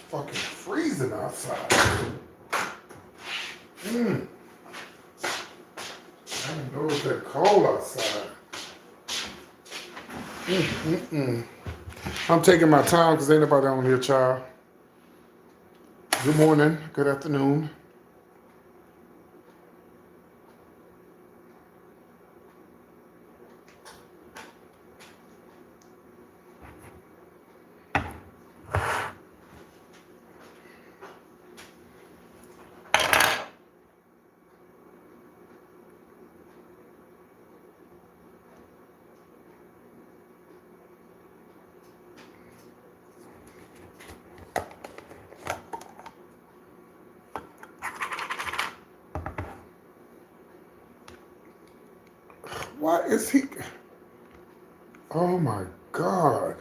Fucking freezing outside. I didn't know it was that cold outside. I'm taking my time because ain't nobody on here, child. Good morning, good afternoon. Why is he? Oh my God.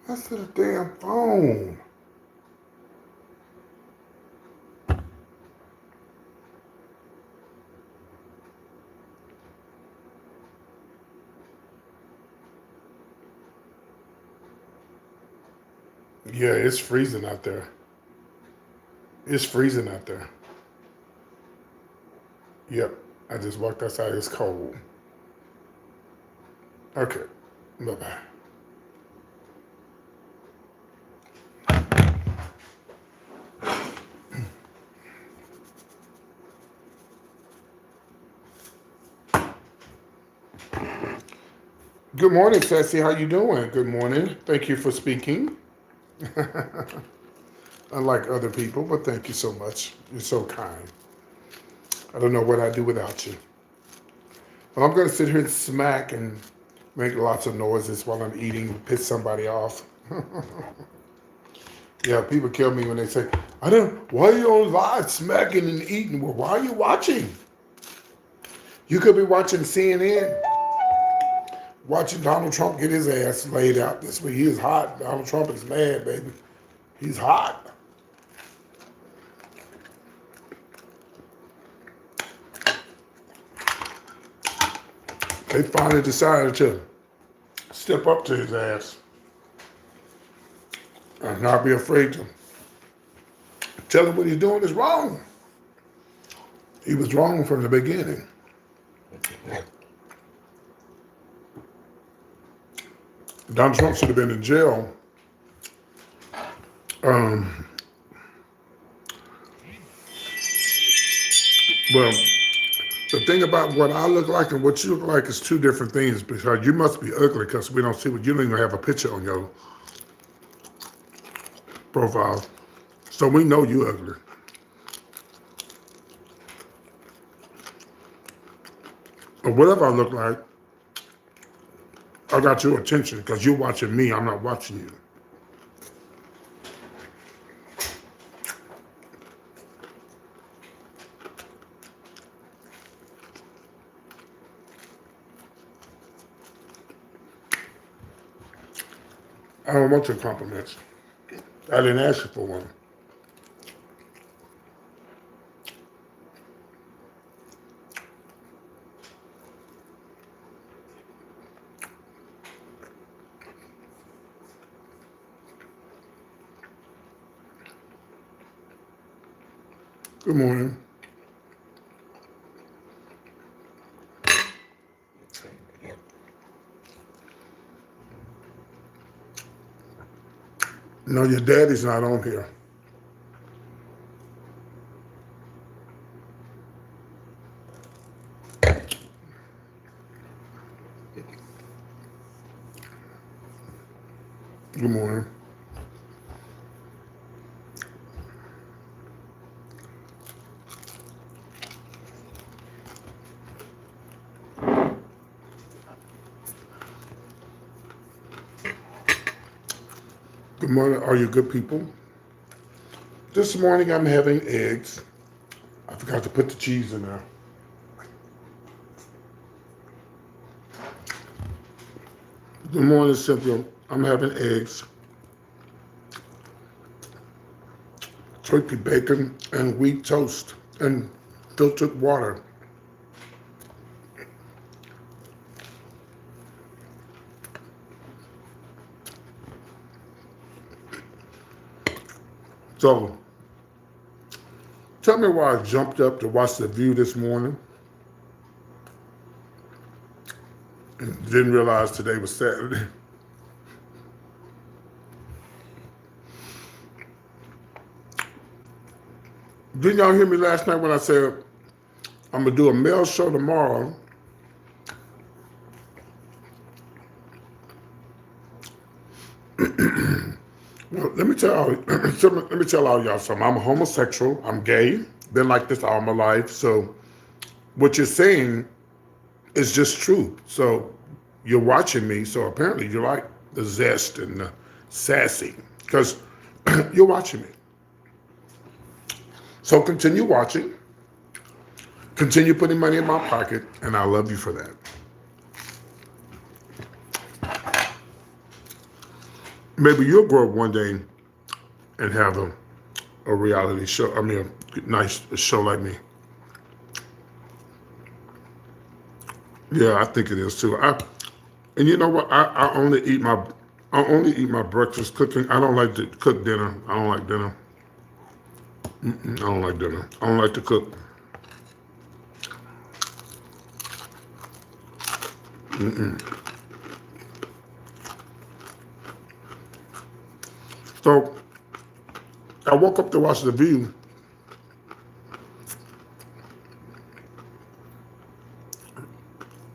That's the damn phone. Yeah, it's freezing out there. It's freezing out there. Yep, I just walked outside. It's cold. Okay, bye-bye. Good morning, Sassy. How you doing? Good morning. Thank you for speaking. Unlike other people, but thank you so much. You're so kind. I don't know what I'd do without you. But I'm going to sit here and smack and make lots of noises while I'm eating, piss somebody off. Yeah, people kill me when they say, why are you on live smacking and eating? Well, why are you watching? You could be watching CNN, watching Donald Trump get his ass laid out this week. He is hot. Donald Trump is mad, baby. He's hot. They finally decided to step up to his ass and not be afraid to tell him what he's doing is wrong. He was wrong from the beginning. Donald Trump should have been in jail. Well, the thing about what I look like and what you look like is two different things, because you must be ugly because we don't see what you don't even have a picture on your profile. So we know you ugly. Or whatever I look like, I got your attention because you're watching me, I'm not watching you. I don't want your compliments. I didn't ask you for one. Good morning. No, your daddy's not on here. Good morning. Good morning. Are you good people? This morning I'm having eggs. I forgot to put the cheese in there. Good morning, Cynthia. I'm having eggs, turkey bacon, and wheat toast, and filtered water. So, tell me why I jumped up to watch The View this morning and didn't realize today was Saturday. Didn't y'all hear me last night when I said I'm going to do a mail show tomorrow? Well, let me tell all y'all something. I'm a homosexual. I'm gay. Been like this all my life. So what you're saying is just true. So you're watching me. So apparently you like the zest and the sassy because you're watching me. So continue watching. Continue putting money in my pocket, and I love you for that. Maybe you'll grow up one day and have a reality show. I mean, a nice show like me. Yeah, I think it is too. And you know what? I only eat my breakfast cooking. I don't like to cook dinner. I don't like dinner. I don't like dinner. I don't like to cook. So I woke up to watch The View.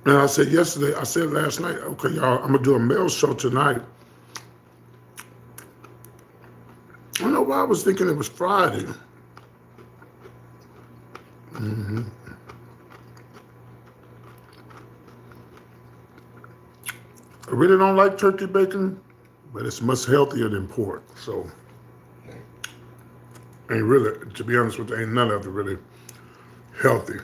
And I said last night, okay, y'all, I'm going to do a mail show tonight. I don't know why I was thinking it was Friday. I really don't like turkey bacon, but it's much healthier than pork. So, ain't really, to be honest with you, ain't none of it really healthy.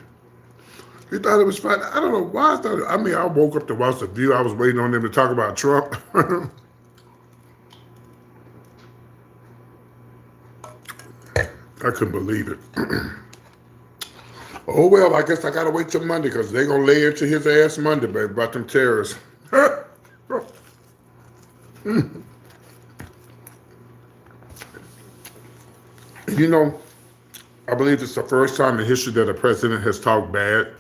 You thought it was Friday? I don't know why I thought it. I mean, I woke up to watch The View. I was waiting on them to talk about Trump. I couldn't believe it. Oh, well, I guess I got to wait till Monday because they're going to lay into his ass Monday, baby, about them terrorists. You know, I believe it's the first time in history that a president has talked bad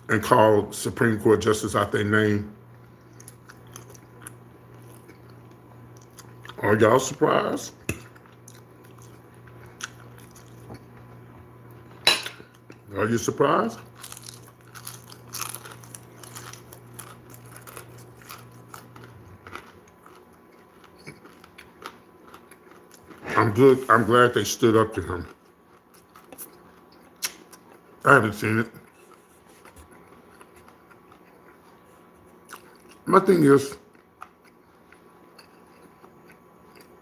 and called Supreme Court justice out their name. Are y'all surprised? Are you surprised? I'm good. I'm glad they stood up to him. I haven't seen it. My thing is,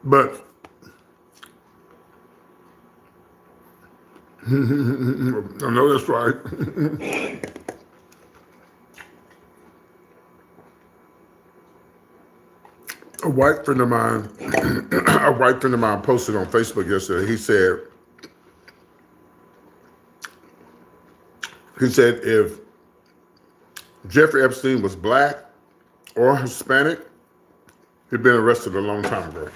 but I know that's right. A white friend of mine, a white friend of mine posted on Facebook yesterday. He said if Jeffrey Epstein was black or Hispanic, he'd been arrested a long time ago.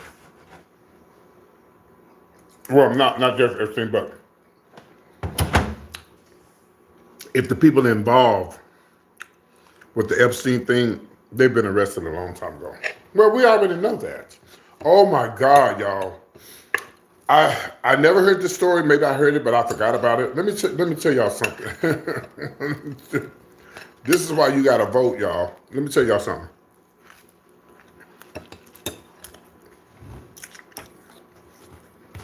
Well, not Jeffrey Epstein, but if the people involved with the Epstein thing, they've been arrested a long time ago. Well, we already know that. Oh my God, y'all. I never heard this story. Maybe I heard it, but I forgot about it. Let me tell y'all something. This is why you gotta vote, y'all. Let me tell y'all something.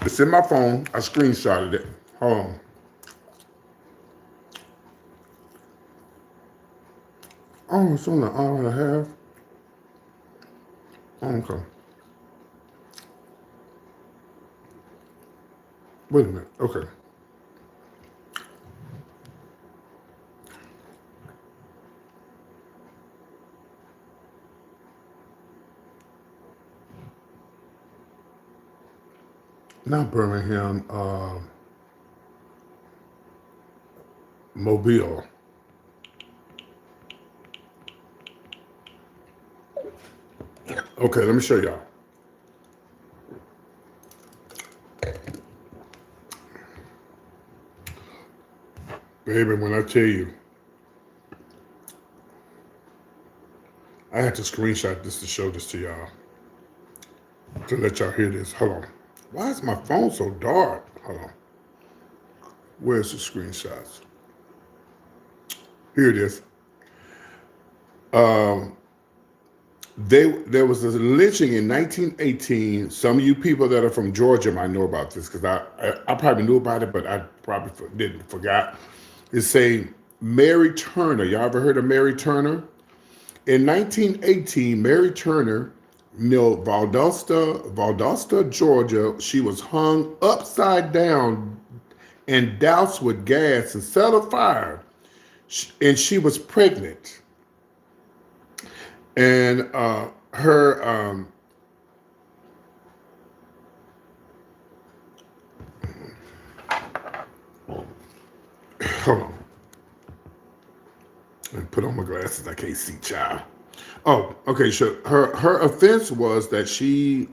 It's in my phone. I screenshotted it. Hold on. Oh, it's only an hour and a half. Oh, okay. Wait a minute. Okay. not Birmingham, Mobile. Okay, let me show y'all. Baby, when I tell you, I had to screenshot this to show this to y'all. To let y'all hear this. Hold on. Why is my phone so dark? Hold on. Where's the screenshots? Here it is. There was a lynching in 1918. Some of you people that are from Georgia might know about this because I probably knew about it, but I probably didn't forgot. It's a Mary Turner. Y'all ever heard of Mary Turner? In 1918, Mary Turner, near Valdosta, Georgia, she was hung upside down and doused with gas and set afire. And she was pregnant. And her hold on. And put on my glasses. I can't see, child. Oh, okay. So her offense was that she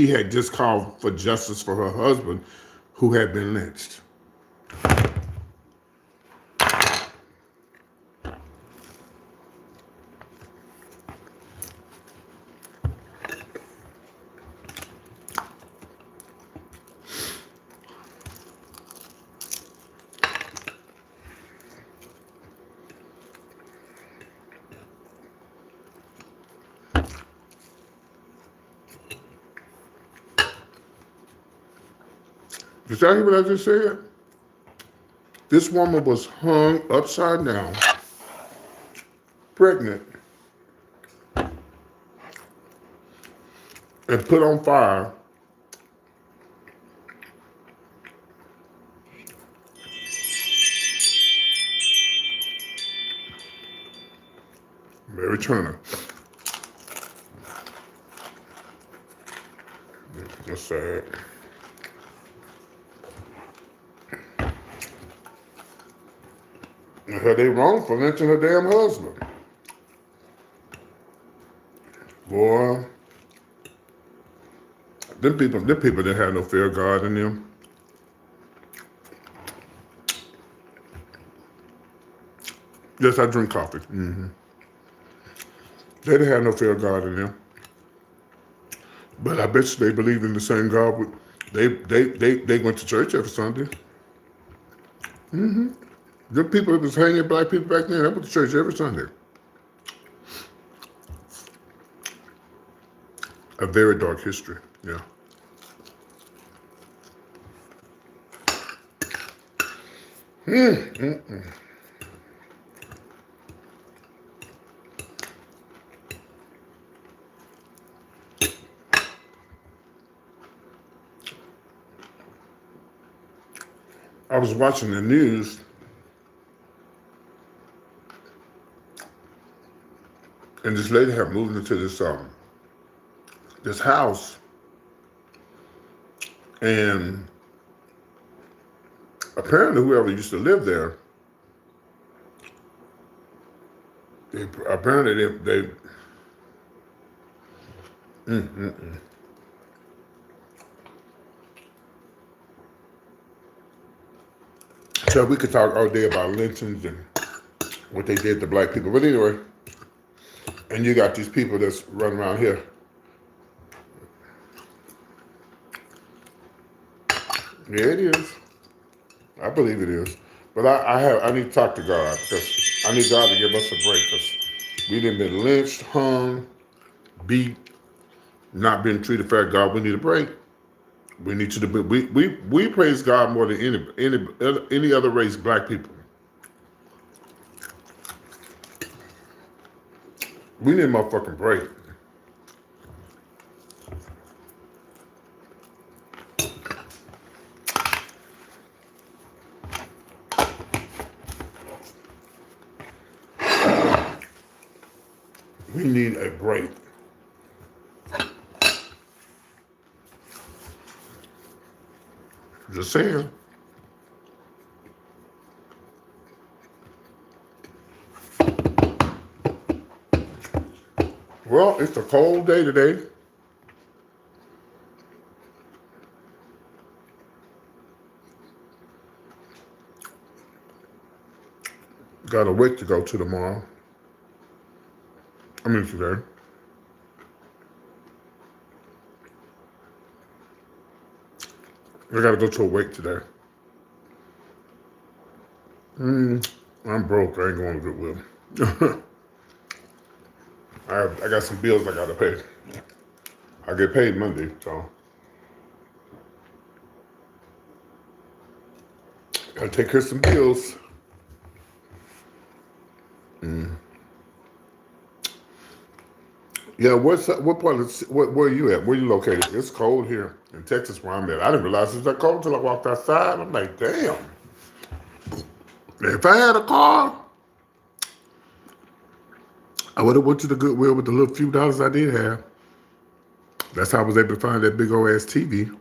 had just called for justice for her husband, who had been lynched. Did y'all hear what I just said? This woman was hung upside down, pregnant, and put on fire. Mary Turner. That's sad. Her they wrong for lynching her damn husband. Boy, them people didn't have no fear of God in them. Yes, I drink coffee. Mm-hmm. They didn't have no fear of God in them. But I bet you they believed in the same God. They went to church every Sunday. Mm-hmm. The people that was hanging black people back then, they went to church every Sunday. A very dark history, yeah. I was watching the news, and this lady had moved into this house, and apparently whoever used to live there, they so we could talk all day about lynchings and what they did to black people. But anyway, and you got these people that's running around here. Yeah, it is. I believe it is. But I need to talk to God because I need God to give us a break because we done been lynched, hung, beat, not been treated fair. God, we need a break. We need you to be. We praise God more than any other race, black people. We need a motherfucking break. We need a break. Just saying. Well, it's a cold day today. Got a wake to go to tomorrow. I mean today. I gotta go to a wake today. I'm broke. I ain't going to Goodwill. I got some bills I gotta pay. I get paid Monday, so gotta take care of some bills. Yeah, what part of where are you at? Where you located? It's cold here in Texas where I'm at. I didn't realize it was that cold until I walked outside. I'm like, damn. If I had a car, I would have went to the Goodwill with the little few dollars I did have. That's how I was able to find that big old ass TV.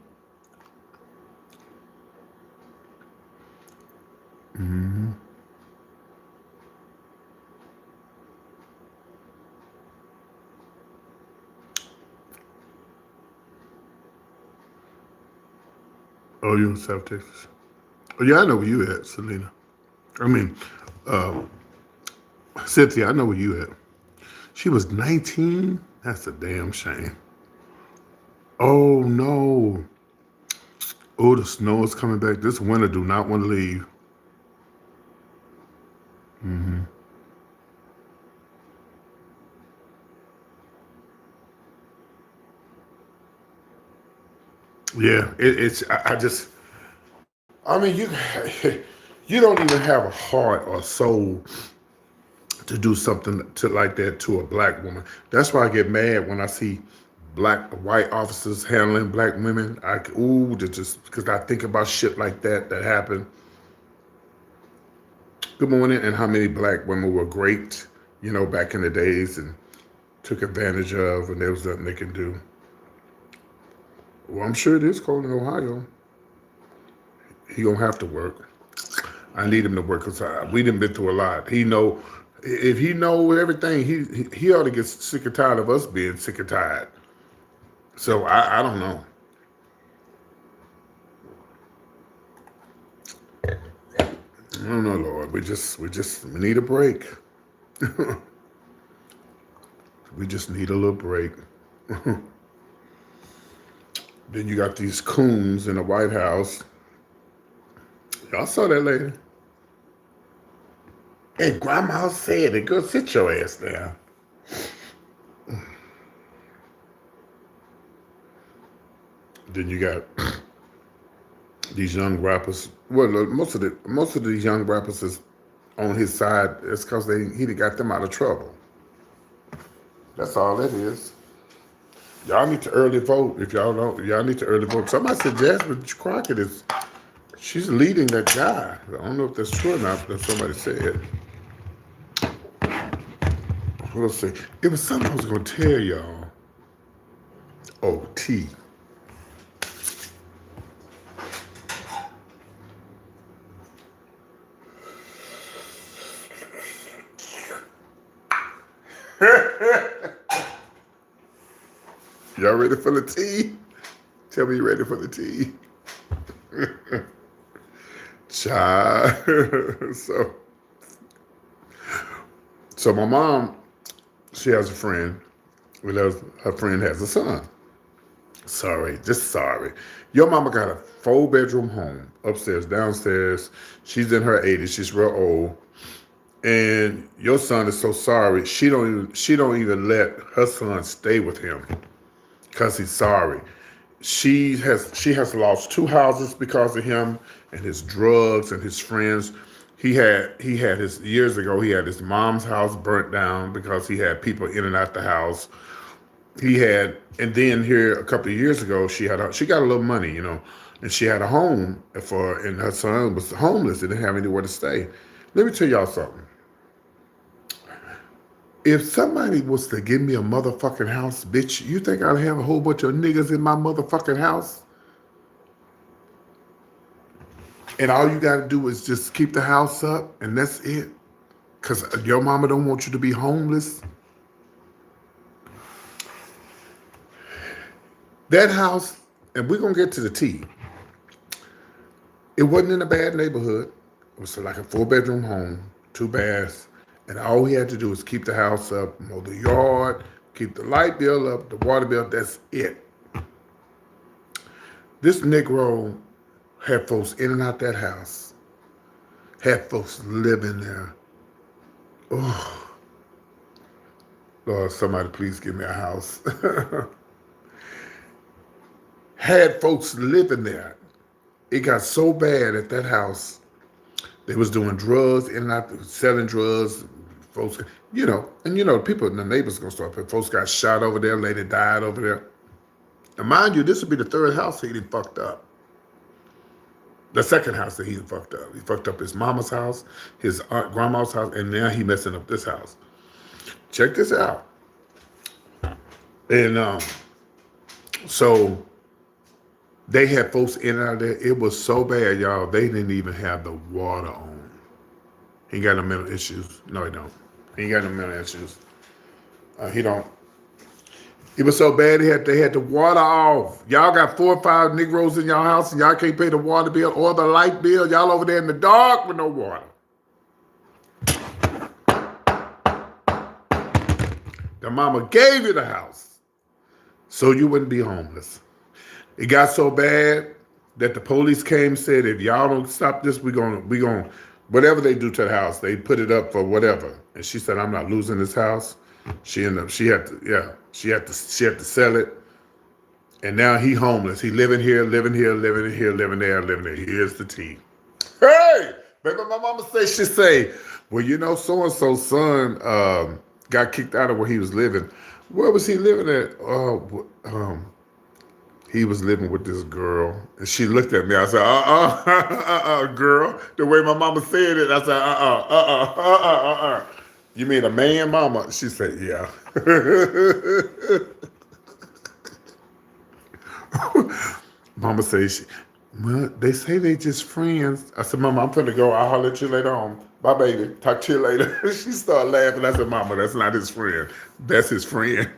Oh, you in South Texas? Oh, yeah, I know where you at, Selena. I mean, uh, Cynthia, I know where you at. She was 19? That's a damn shame. Oh, no. Oh, the snow is coming back. This winter do not want to leave. Yeah, I just, I mean, you don't even have a heart or soul to do something to like that to a black woman. That's why I get mad when I see white officers handling black women. Just because I think about shit like that happened. Good morning, and how many black women were raped, back in the days and took advantage of, and there was nothing they can do. Well, I'm sure it is cold in Ohio. He gonna have to work. I need him to work because we done been through a lot. If he know everything, he ought to get sick and tired of us being sick and tired. So I don't know. I don't know, Lord. We need a break. We just need a little break. Then you got these coons in the White House. Y'all saw that lady. Hey, Grandma said it. Go sit your ass down. Then you got these young rappers. Well, most of these young rappers is on his side. It's because he got them out of trouble. That's all that is. Y'all need to early vote. If y'all don't, y'all need to early vote. Somebody said Jasmine Crockett she's leading that guy. I don't know if that's true or not, but somebody said. We'll see. It was something I was going to tell y'all. Oh, T. Y'all ready for the tea? Tell me you're ready for the tea. Child. So my mom, she has a friend. Her friend has a son. Just sorry. Your mama got a 4-bedroom home, upstairs, downstairs. She's in her 80s. She's real old. And your son is so sorry. She don't even let her son stay with him because he's sorry. She has lost 2 houses because of him and his drugs and his friends. He had his years ago. He had his mom's house burnt down because he had people in and out the house. And then here a couple of years ago, she got a little money, and she had a home and her son was homeless and didn't have anywhere to stay. Let me tell y'all something. If somebody was to give me a motherfucking house, bitch, you think I'd have a whole bunch of niggas in my motherfucking house? And all you got to do is just keep the house up, and that's it. Because your mama don't want you to be homeless. That house, and we're going to get to the tea. It wasn't in a bad neighborhood. It was like a 4-bedroom home, 2 baths. And all we had to do was keep the house up, mow the yard, keep the light bill up, the water bill. That's it. This Negro had folks in and out that house. Had folks living there. Oh, Lord, somebody please give me a house. Had folks living there. It got so bad at that house. They was doing drugs, in and out, selling drugs. Folks, and people, the neighbors gonna start. Folks got shot over there. Lady died over there. And mind you, this would be the 3rd house he done fucked up. The 2nd house that he done fucked up. He fucked up his mama's house, his aunt, grandma's house, and now he messing up this house. Check this out. And so they had folks in and out there. It was so bad, y'all. They didn't even have the water on. He ain't got no mental issues. No, he don't. He ain't got no mental issues. He don't. It was so bad they had the water off. Y'all got 4 or 5 Negroes in y'all house and y'all can't pay the water bill or the light bill. Y'all over there in the dark with no water. The mama gave you the house so you wouldn't be homeless. It got so bad that the police came and said, if y'all don't stop this, we gonna whatever they do to the house, they put it up for whatever. And she said, I'm not losing this house. She had to sell it. And now he homeless. He living here, living here, living here, living there, living there. Here's the tea. Hey, remember my mama she say, well, so-and-so's son got kicked out of where he was living. Where was he living at? He was living with this girl. And she looked at me. I said, girl. The way my mama said it, I said, You mean a man, mama? She said, yeah. Mama says, well, they say they just friends. I said, Mama, I'm finna go. I'll holler at you later on. Bye, baby. Talk to you later. She started laughing. I said, Mama, that's not his friend. That's his friend.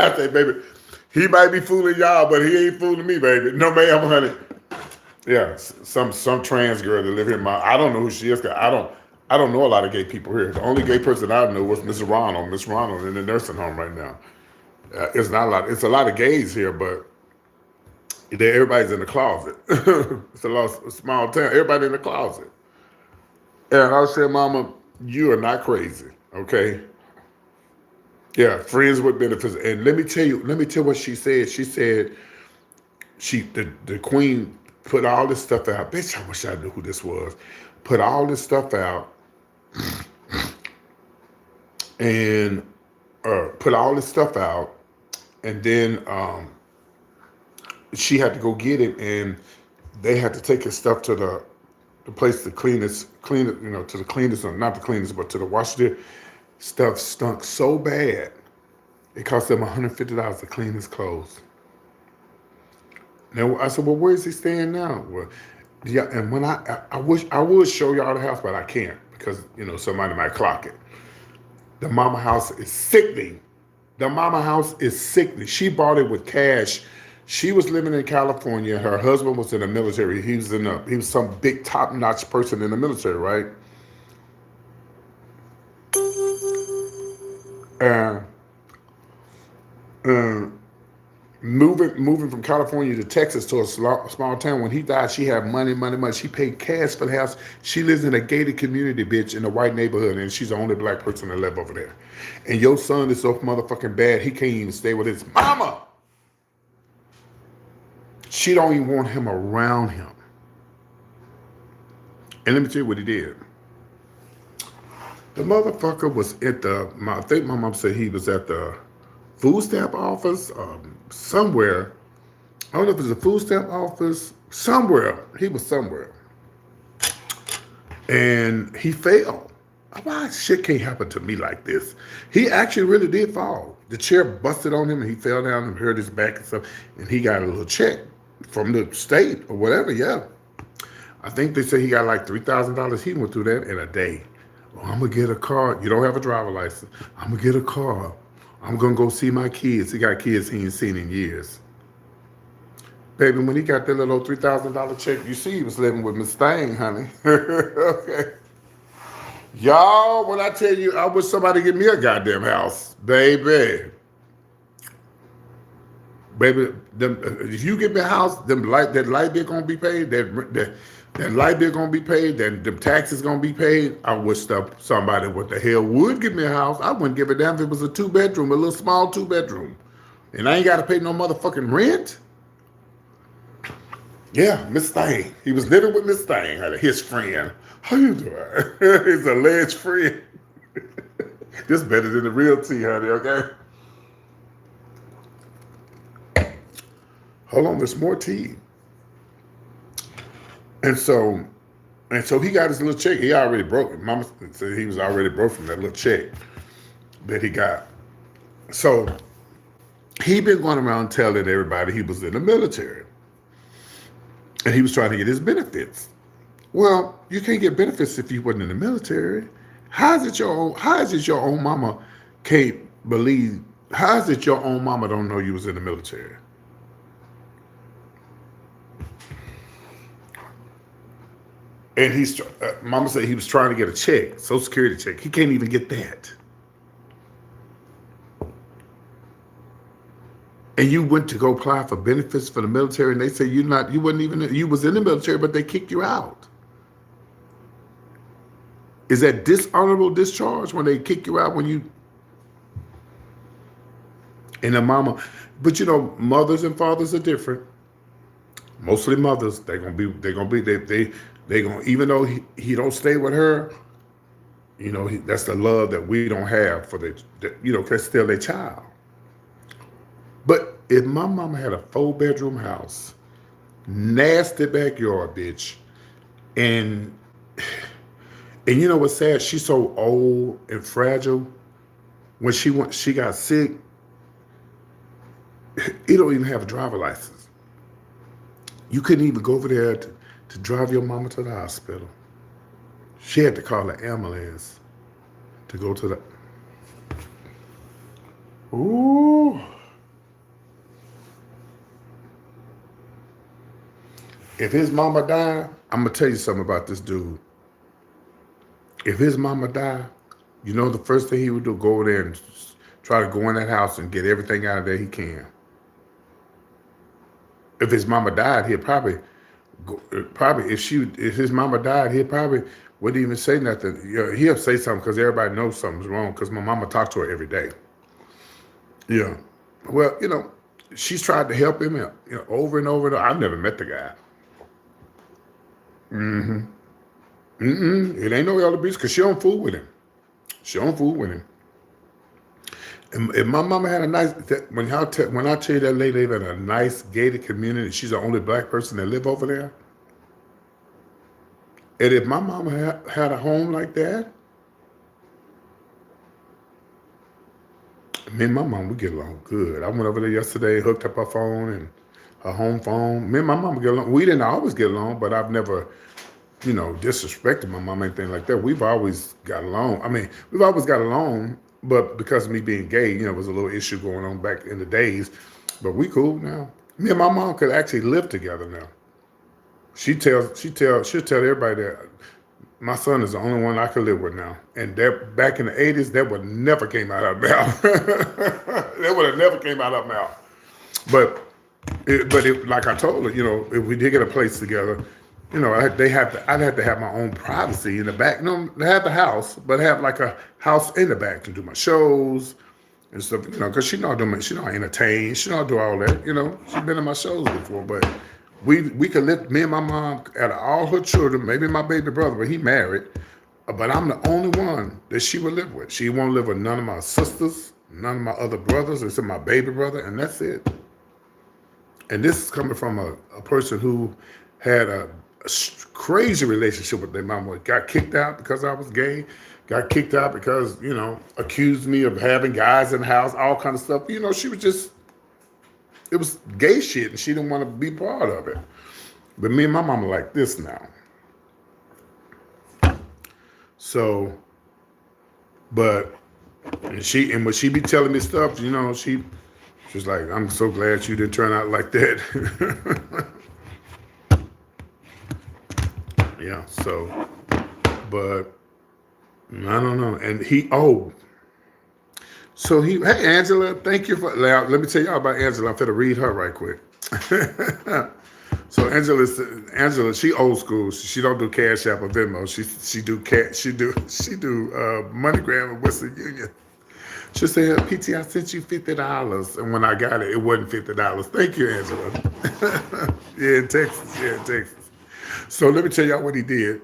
I say, baby, he might be fooling y'all, but he ain't fooling me, baby. No, ma'am, honey. Yeah, some trans girl that live here. I don't know who she is. I don't know a lot of gay people here. The only gay person I know was Miss Ronald. Miss Ronald in the nursing home right now. It's not a lot. It's a lot of gays here, but everybody's in the closet. It's a small town. Everybody in the closet. And I said, Mama, you are not crazy, okay? Yeah, friends with benefits. And let me tell what she said. She said the queen put all this stuff out. Bitch, I wish I knew who this was. Put all this stuff out and and then she had to go get it, and they had to take his stuff to the place to clean it, to the cleanest, not the cleanest, but to the washer. Stuff stunk so bad, it cost them $150 to clean his clothes. Now I said, well, where is he staying now? Well, yeah, and when I wish I would show y'all the house, but I can't because somebody might clock it. The mama house is sickening. The mama house is sickening. She bought it with cash. She was living in California. Her husband was in the military. He was some big top-notch person in the military, right? Moving from California to Texas to a small town. When he died, she had money. She paid cash for the house. She lives in a gated community, bitch, in a white neighborhood, and she's the only black person that live over there. And your son is so motherfucking bad, he can't even stay with his mama. She don't even want him around him. And let me tell you what he did. The motherfucker was at I think my mom said he was at the food stamp office, somewhere. I don't know if it was a food stamp office, somewhere. He was somewhere. And he fell. Why shit can't happen to me like this? He actually really did fall. the chair busted on him and he fell down and hurt his back and stuff. And he got a little check from the state or whatever. Yeah. I think they say he got like $3,000. He went through that in a day. Well, I'm going to get a car. You don't have a driver license. I'm going to get a car. I'm going to go see my kids. He got kids he ain't seen in years. Baby, when he got that little $3,000 check, you see he was living with Miss Thing, honey. Okay. Y'all, when I tell you, I wish somebody give me a goddamn house. Baby. Baby, if you give me a house, that light bill going to be paid, that light bill going to be paid, then the taxes going to be paid. I wish somebody what the hell would give me a house. I wouldn't give a damn if it was a 2-bedroom, a little small 2-bedroom. And I ain't got to pay no motherfucking rent. Yeah, Miss Thing. He was living with Miss Thing, his friend. How you doing? His alleged friend. This better than the real tea, honey, okay? Hold on, there's more tea. And so he got his little check. He already broke it. Mama said he was already broke from that little check that he got. So he been going around telling everybody he was in the military. And he was trying to get his benefits. Well, you can't get benefits if you wasn't in the military. How is it your own mama can't believe? How is it your own mama don't know you was in the military? And mama said he was trying to get a check, Social Security check. He can't even get that. And you went to go apply for benefits for the military, and they say you was in the military, but they kicked you out. Is that dishonorable discharge when they kick you out and the mama, but mothers and fathers are different. Mostly mothers, even though he don't stay with her, that's the love that we don't have for that's still their child. But if my mama had a 4-bedroom house, nasty backyard, bitch, and you know what's sad? She's so old and fragile. When she got sick, he don't even have a driver license. You couldn't even go over there to drive your mama to the hospital. She had to call an ambulance to go to the... Ooh. If his mama died, I'm going to tell you something about this dude. If his mama died, the first thing he would do, go over there and try to go in that house and get everything out of there he can. If his mama died, he'd probably if his mama died, he probably wouldn't even say nothing. He'll say something because everybody knows something's wrong because my mama talked to her every day. Yeah. Well, she's tried to help him over and over and over. I've never met the guy. It ain't no elder abuse because she don't fool with him. And if my mama had a nice, when I tell you that lady live in a nice gated community, she's the only black person that live over there. And if my mama had a home like that, me and my mom, we get along good. I went over there yesterday, hooked up her phone and her home phone. Me and my mama get along. We didn't always get along, but I've never, disrespected my mom, anything like that. We've always got along. I mean, we've always got along, but because of me being gay, there was a little issue going on back in the days. But we cool now. Me and my mom could actually live together now. She'll tell everybody that my son is the only one I can live with now. And that back in the 80s, that would never came out of her mouth. That would have never came out of her mouth. But like I told her, if we did get a place together, I'd have to have my own privacy in the back. Have the house, but have like a house in the back to do my shows and stuff. Because she know I entertain. She know I do all that. She's been in my shows before, but we could live. Me and my mom, out of all her children, maybe my baby brother, but he married. But I'm the only one that she would live with. She won't live with none of my sisters, none of my other brothers, except my baby brother, and that's it. And this is coming from a person who had a crazy relationship with their mama. Got kicked out because I was gay. got kicked out because, accused me of having guys in the house, all kind of stuff. She was just, it was gay shit, and she didn't want to be part of it. But me and my mama like this now. So, but, and when she be telling me stuff, she's like, I'm so glad you didn't turn out like that. Yeah, so, but I don't know. And hey, Angela, thank you for, now, let me tell y'all about Angela. I'm finna read her right quick. So Angela, she old school. She don't do Cash App or Venmo. She do MoneyGram and Western Union. She said, PT, I sent you $50. And when I got it, it wasn't $50. Thank you, Angela. Yeah, in Texas. So let me tell y'all what he did.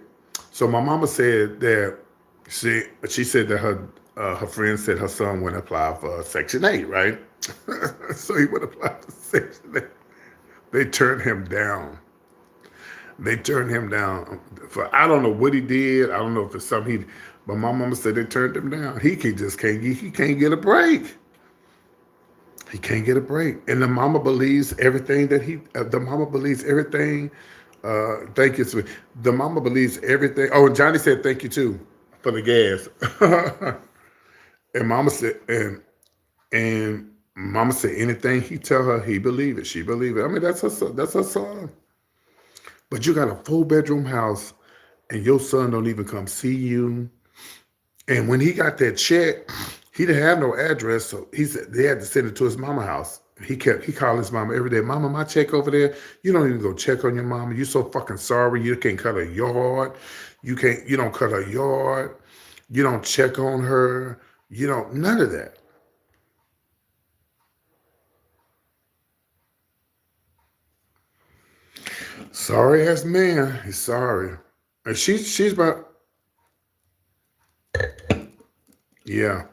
So my mama said that she said that her friend said her son went apply for Section 8, right? So he went apply for Section 8. They turned him down. For, I don't know what he did. I don't know if it's something but my mama said they turned him down. He can't get a break. He can't get a break. And the mama believes everything thank you, sweet. The mama believes everything. Oh, and Johnny said thank you too for the gas. And mama said anything he tell her, he believe it. She believe it. I mean, that's her son. But you got a 4-bedroom house and your son don't even come see you. And when he got that check, he didn't have no address, so he said they had to send it to his mama house. He called his mama every day. Mama, my check over there. You don't even go check on your mama. You so fucking sorry. You can't cut her yard. You don't cut her yard. You don't check on her. None of that. Sorry ass man. He's sorry. And she's about, yeah.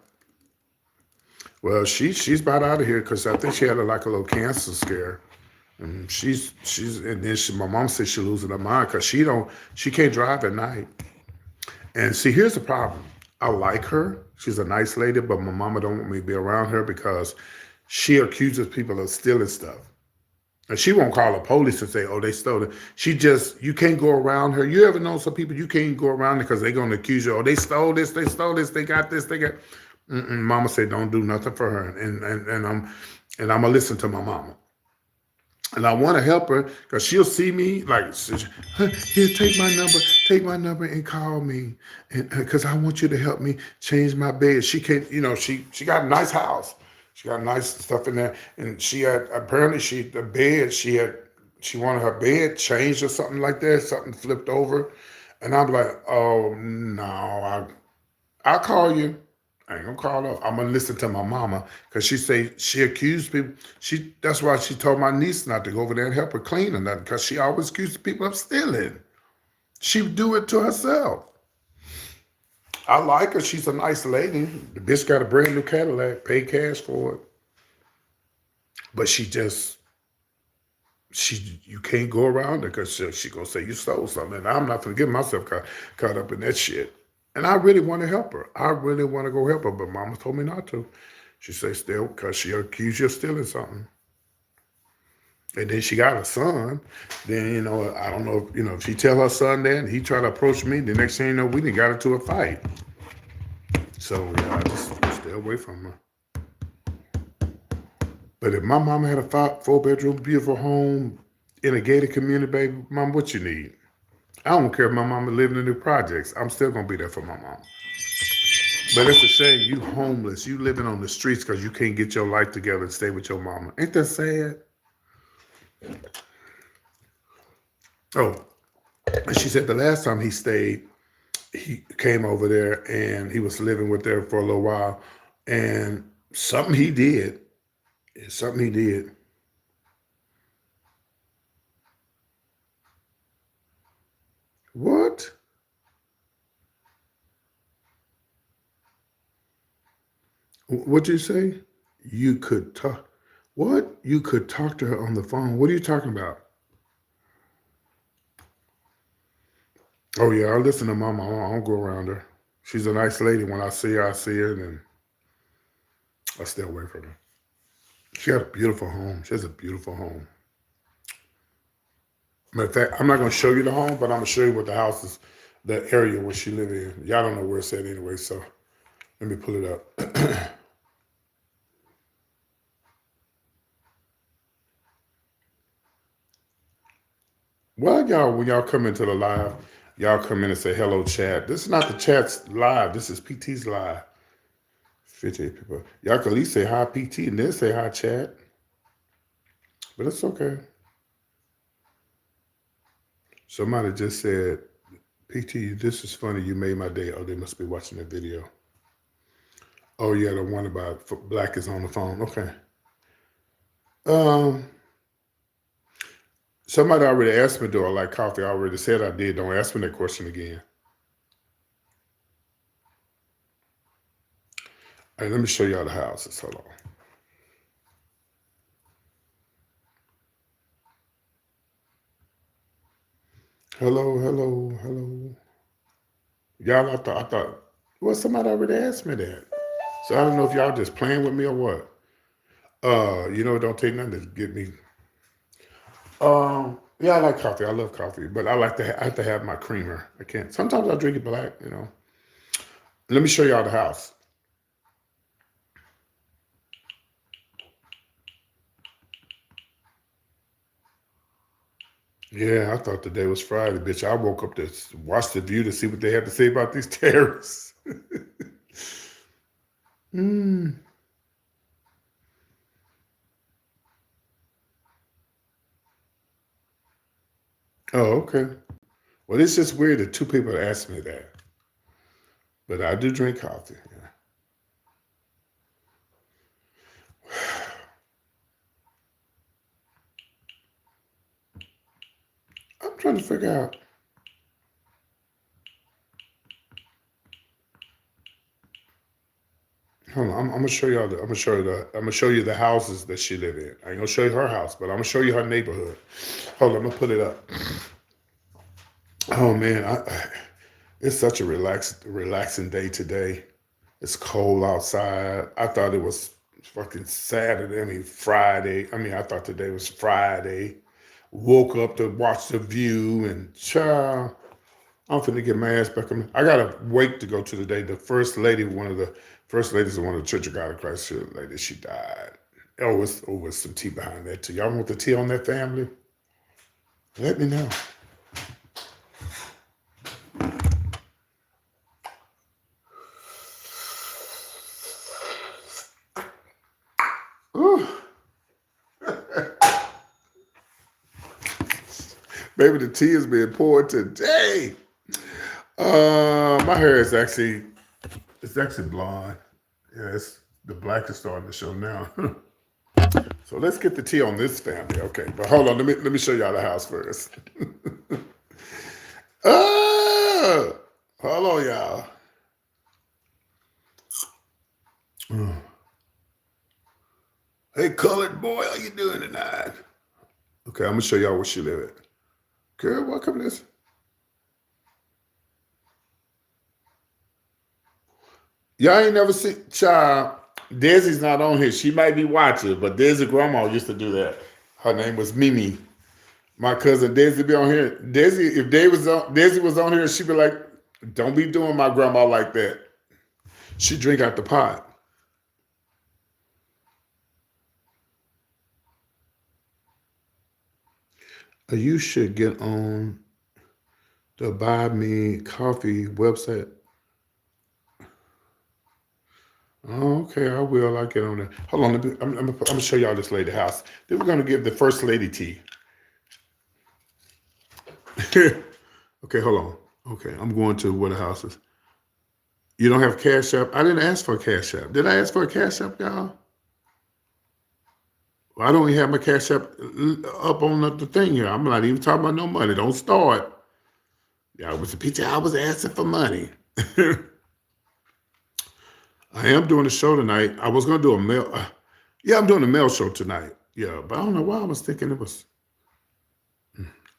Well, she's about out of here because I think she had a little cancer scare. And and then my mom said she's losing her mind because she can't drive at night. And see, here's the problem. I like her. She's a nice lady, but my mama don't want me to be around her because she accuses people of stealing stuff. And she won't call the police and say, oh, they stole it. You can't go around her. You ever know some people you can't go around because they're going to accuse you, oh, they stole this, they got this, they got. Mama said, don't do nothing for her. And I'm going to listen to my mama. And I want to help her because she'll see me like, here, take my number and call me. And because I want you to help me change my bed. She can't, she got a nice house. She got nice stuff in there. And she had, apparently she wanted her bed changed or something like that, something flipped over. And I'm like, oh no, I'll call you. I ain't gonna call her. I'm gonna listen to my mama because she accused people. That's why she told my niece not to go over there and help her clean or nothing because she always accused people of stealing. She would do it to herself. I like her. She's a nice lady. The bitch got a brand new Cadillac, paid cash for it. But you can't go around her because she gonna say you stole something. And I'm not gonna get myself caught up in that shit. And I really want to help her. I really want to go help her, but mama told me not to. She said still because she accused you of stealing something. And then she got a son. Then, I don't know if she tell her son that and he try to approach me, the next thing you know, we done got into a fight. So I just stay away from her. But if my mama had a 4-bedroom, beautiful home in a gated community, baby, mom, what you need? I don't care if my mama living in the projects. I'm still going to be there for my mom. But it's a shame you homeless. You living on the streets because you can't get your life together and stay with your mama. Ain't that sad? Oh, and she said the last time he stayed, he came over there and he was living with her for a little while. And something he did. What? What'd you say? You could talk. What? You could talk to her on the phone. What are you talking about? Oh, yeah, I listen to mama. I don't go around her. She's a nice lady. When I see her, and then I stay away from her. She has a beautiful home. She has a beautiful home. Matter of fact, I'm not going to show you the home, but I'm going to show you what the house is, the area where she live in. Y'all don't know where it's at anyway, so let me pull it up. Well, y'all, when y'all come into the live, y'all come in and say, hello, chat. This is not the chat's live. This is PT's live. 58 people. Y'all can at least say hi, PT, and then say hi, chat. But it's okay. Somebody just said, PT, this is funny. You made my day. Oh, they must be watching the video. Oh, yeah, the one about Black is on the phone. Okay. Somebody already asked me, do I like coffee? I already said I did. Don't ask me that question again. All right, let me show y'all the houses. Hold on. Hello, hello, hello. Y'all, I thought, well, somebody already asked me that. So I don't know if y'all just playing with me or what. It don't take nothing to get me. Yeah, I like coffee. I love coffee, but I have to have my creamer. I can't. Sometimes I drink it black, Let me show y'all the house. Yeah, I thought today was Friday, bitch. I woke up to watch The View to see what they had to say about these terrorists. Oh, okay. Well, it's just weird that two people asked me that. But I do drink coffee. Yeah. I'm trying to figure out. Hold on, I'm gonna show y'all. I'm gonna show you the houses that she live in. I ain't gonna show you her house, but I'm gonna show you her neighborhood. Hold on, I'm gonna put it up. Oh man, it's such a relaxing day today. It's cold outside. I thought it was fucking Saturday. Friday. I thought today was Friday. Woke up to watch The View, and child, I'm finna get my ass back on. I gotta wait to go to the day. The first lady, one of the first ladies of one of the Church of God in Christ lady, she died. Oh, it's some tea behind that too. Y'all want the tea on that family? Let me know. Maybe the tea is being poured today. My hair is actually blonde. Yeah, the black is starting to show now. So let's get the tea on this family. Okay, but hold on, let me show y'all the house first. Hold on, y'all. Hey, colored boy, how you doing tonight? Okay, I'm gonna show y'all where she live at. Girl, welcome to this. Y'all ain't never seen, child. Desi's not on here. She might be watching, but Desi grandma used to do that. Her name was Mimi. My cousin Desi be on here. Desi, if Desi was on here, she'd be like, "Don't be doing my grandma like that." She drink out the pot. You should get on the Buy Me Coffee website. Oh, okay, I will. I'll get on there. Hold on, I'm gonna show y'all this lady house. Then we're gonna give the first lady tea. Okay, hold on. Okay, I'm going to where the house is. You don't have Cash App? I didn't ask for a Cash App. Did I ask for a Cash App, y'all? I don't even have my Cash App up on the thing here. I'm not even talking about no money. Don't start. Yeah, was a picture. I was asking for money. I am doing a show tonight. I was going to do a mail. Yeah, I'm doing a mail show tonight. Yeah, but I don't know why I was thinking it was.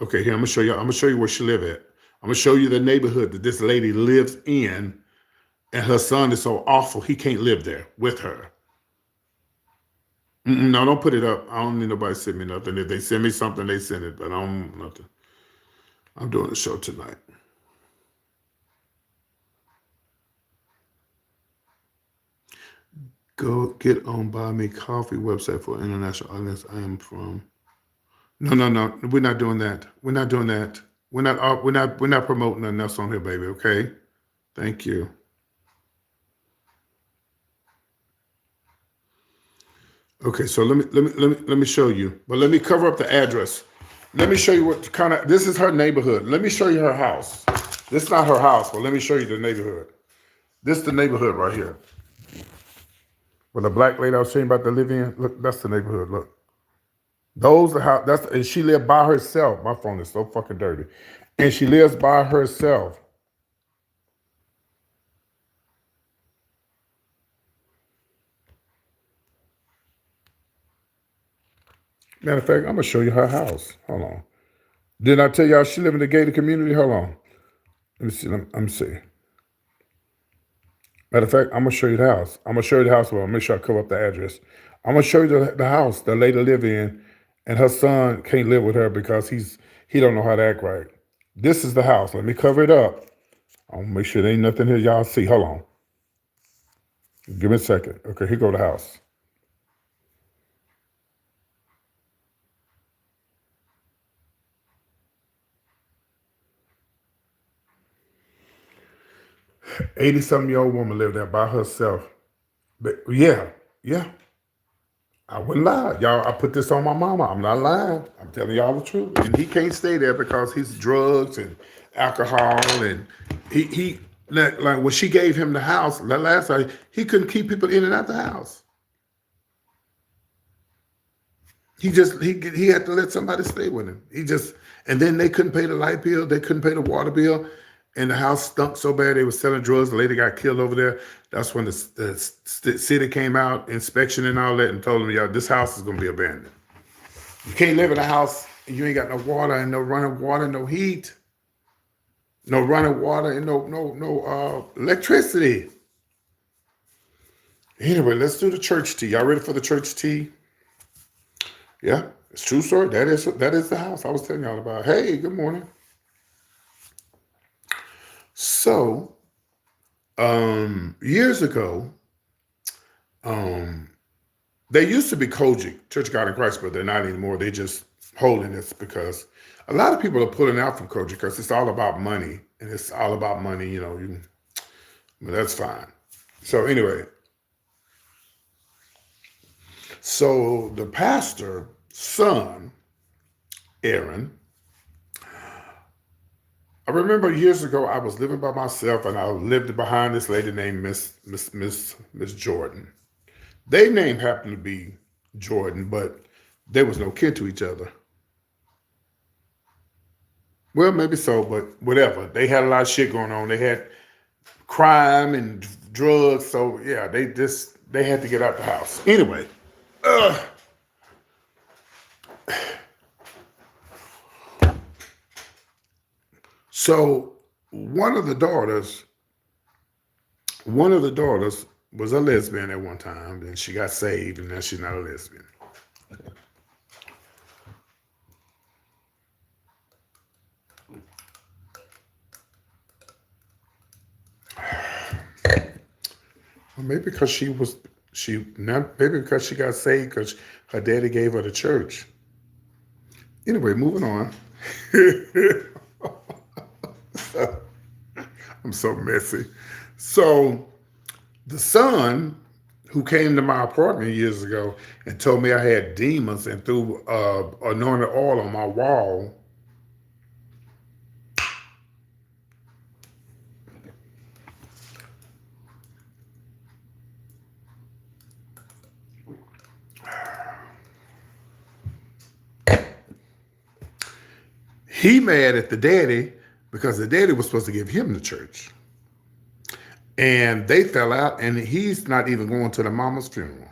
Okay, here, I'm going to show you. I'm going to show you where she live at. I'm going to show you the neighborhood that this lady lives in. and her son is so awful he can't live there with her. No, don't put it up. I don't need nobody to send me nothing. If they send me something, they send it, but I don't nothing. I'm doing a show tonight. Go get on Buy Me Coffee website for international audience. I am from. No. We're not doing that. We're not doing that. We're not promoting nothing else on here, baby. Okay. Thank you. Okay, so let me show you. But let me cover up the address. Let me show you what kind of. This is her neighborhood. Let me show you her house. This is not her house, but let me show you the neighborhood. This is the neighborhood right here. Where the black lady I was saying about to live in. Look, that's the neighborhood. Look. Those are how. And she lived by herself. My phone is so fucking dirty. And she lives by herself. Matter of fact, I'm gonna show you her house. Hold on. Didn't I tell y'all she live in the gated community? Hold on. Let me see. Let me see. Matter of fact, I'm gonna show you the house. I'm gonna show you the house. Well, make sure I cover up the address. I'm gonna show you the house the lady live in, and her son can't live with her because he don't know how to act right. This is the house. Let me cover it up. I'm gonna make sure there ain't nothing here y'all see. Hold on. Give me a second. Okay, here go the house. $80-something-year-old woman lived there by herself. But yeah. I wouldn't lie. Y'all, I put this on my mama. I'm not lying. I'm telling y'all the truth. And he can't stay there because he's drugs and alcohol. And he like when she gave him the house, that last time, he couldn't keep people in and out the house. He had to let somebody stay with him. And then they couldn't pay the light bill. They couldn't pay the water bill. And the house stunk so bad they were selling drugs. The lady got killed over there. That's when the city came out, inspection and all that, and told them, "Yo, this house is going to be abandoned. You can't live in a house and you ain't got no water and no running water, no heat, no running water and no electricity." Anyway, let's do the church tea. Y'all ready for the church tea? Yeah, it's true story. That is the house I was telling y'all about. Hey, good morning. So, years ago, they used to be Kojic, Church of God in Christ, but they're not anymore. They just holiness because a lot of people are pulling out from Kojic because it's all about money. And it's all about money, but that's fine. So anyway, so the pastor's son, Aaron, I remember years ago I was living by myself and I lived behind this lady named Miss Jordan. Their name happened to be Jordan, but there was no kin to each other. Well, maybe so, but whatever. They had a lot of shit going on. They had crime and drugs, so yeah, they had to get out the house. Anyway, so one of the daughters was a lesbian at one time, and she got saved, and now she's not a lesbian. Well, maybe because she got saved because her daddy gave her the church. Anyway, moving on. I'm so messy. So the son who came to my apartment years ago and told me I had demons and threw anointed oil on my wall. He mad at the daddy because the daddy was supposed to give him the church. And they fell out, and he's not even going to the mama's funeral.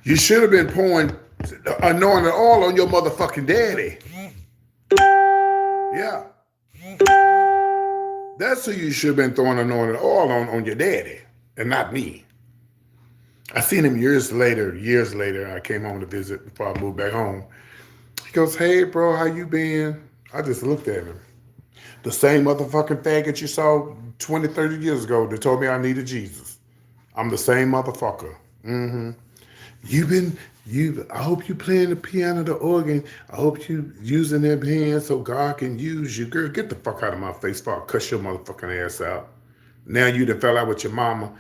You should have been pouring anointing oil on your motherfucking daddy. Yeah. That's who you should have been throwing anointing oil on your daddy, and not me. I seen him years later. I came home to visit before I moved back home. He goes, "Hey, bro, how you been?" I just looked at him. The same motherfucking faggot you saw 20, 30 years ago that told me I needed Jesus. I'm the same motherfucker. Mm-hmm. I hope you playing the piano, the organ. I hope you using them hands so God can use you. Girl, get the fuck out of my face before I cuss your motherfucking ass out. Now you done fell out with your mama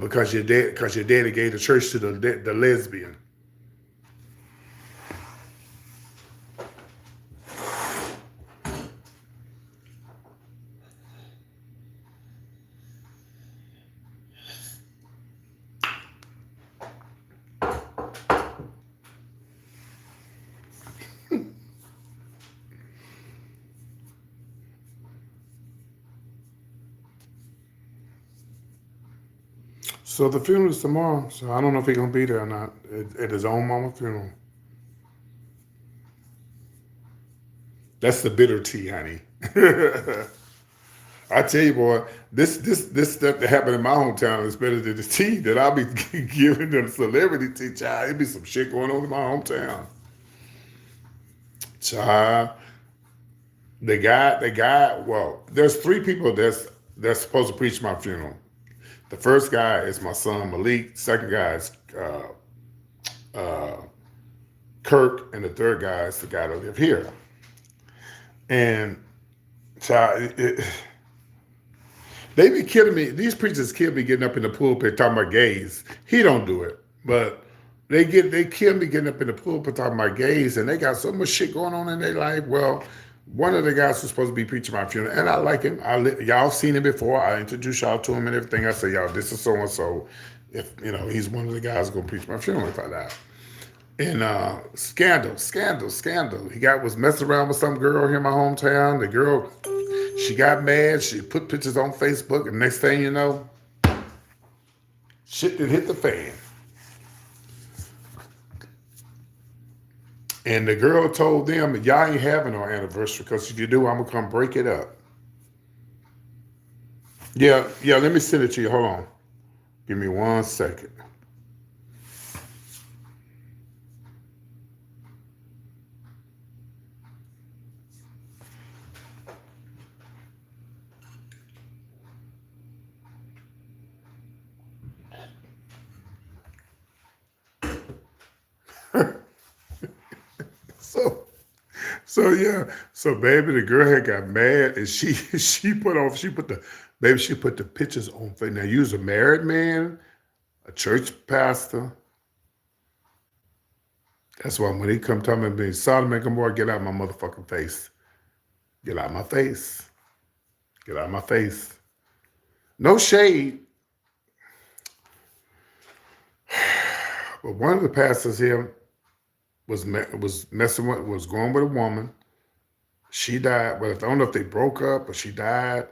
because your daddy gave the church to the lesbian. So the funeral is tomorrow, so I don't know if he's gonna be there or not at his own mama funeral. That's the bitter tea, honey. I tell you, boy, this stuff that happened in my hometown is better than the tea that I'll be giving them celebrity tea. Child, it be some shit going on in my hometown. Child, the guy. Well, there's 3 people that's supposed to preach my funeral. The first guy is my son Malik. Second guy is Kirk, and the third guy is the guy that live here. And child, they be killing me. These preachers kill me getting up in the pulpit talking about gays. He don't do it, but they kill me getting up in the pulpit talking about gays, and they got so much shit going on in their life. Well, one of the guys was supposed to be preaching my funeral, and I like him. Y'all seen him before. I introduced y'all to him and everything. I said, y'all, this is so and so. If he's one of the guys gonna preach my funeral if I die. And scandal. He was messing around with some girl here in my hometown. The girl, she got mad. She put pictures on Facebook, and next thing you know, shit did hit the fan. And the girl told them, y'all ain't having no anniversary, because if you do, I'm gonna come break it up. Yeah, let me send it to you. Hold on. Give me 1 second. So baby, the girl had got mad, and she put the pictures on Facebook. Now, you was a married man, a church pastor. That's why when he come talking about being Sodom and Gomorrah, get out of my motherfucking face. Get out of my face. Get out of my face. No shade. But one of the pastors here was going with a woman. She died. Well, I don't know if they broke up or she died.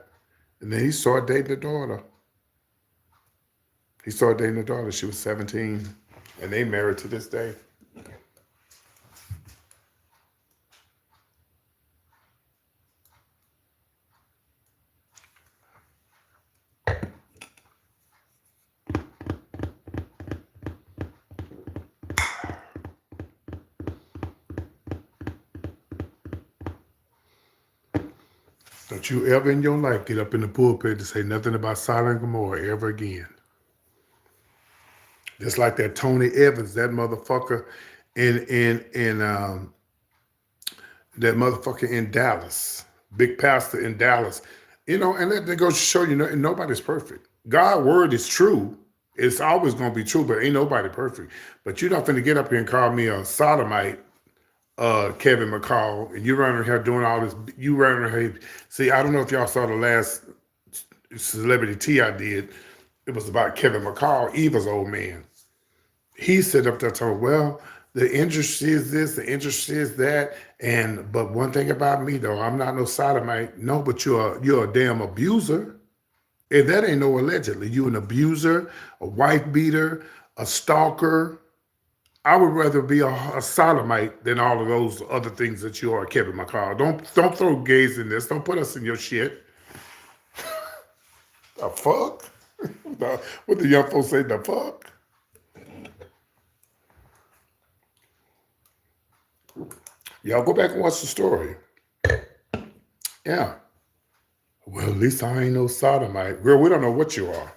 And then he started dating the daughter. She was 17. And they married to this day. Don't you ever in your life get up in the pulpit to say nothing about Sodom and Gomorrah ever again. Just like that Tony Evans, that motherfucker that motherfucker in Dallas, big pastor in Dallas. And that goes to show you, nobody's perfect. God's word is true. It's always going to be true, but ain't nobody perfect. But you're not going to get up here and call me a sodomite, Kevin McCall, and you running here doing all this. You running here. See, I don't know if y'all saw the last celebrity tea I did. It was about Kevin McCall, Eva's old man. He said up there, told, well, the industry is this, the industry is that, but one thing about me though, I'm not no sodomite. No, but you're a damn abuser. And that ain't no allegedly. You an abuser, a wife beater, a stalker. I would rather be a sodomite than all of those other things that you are, Kevin McCall. Don't throw gays in this. Don't put us in your shit. The fuck? What the young folks say, the fuck? Y'all go back and watch the story. Yeah. Well, at least I ain't no sodomite. Girl, we don't know what you are.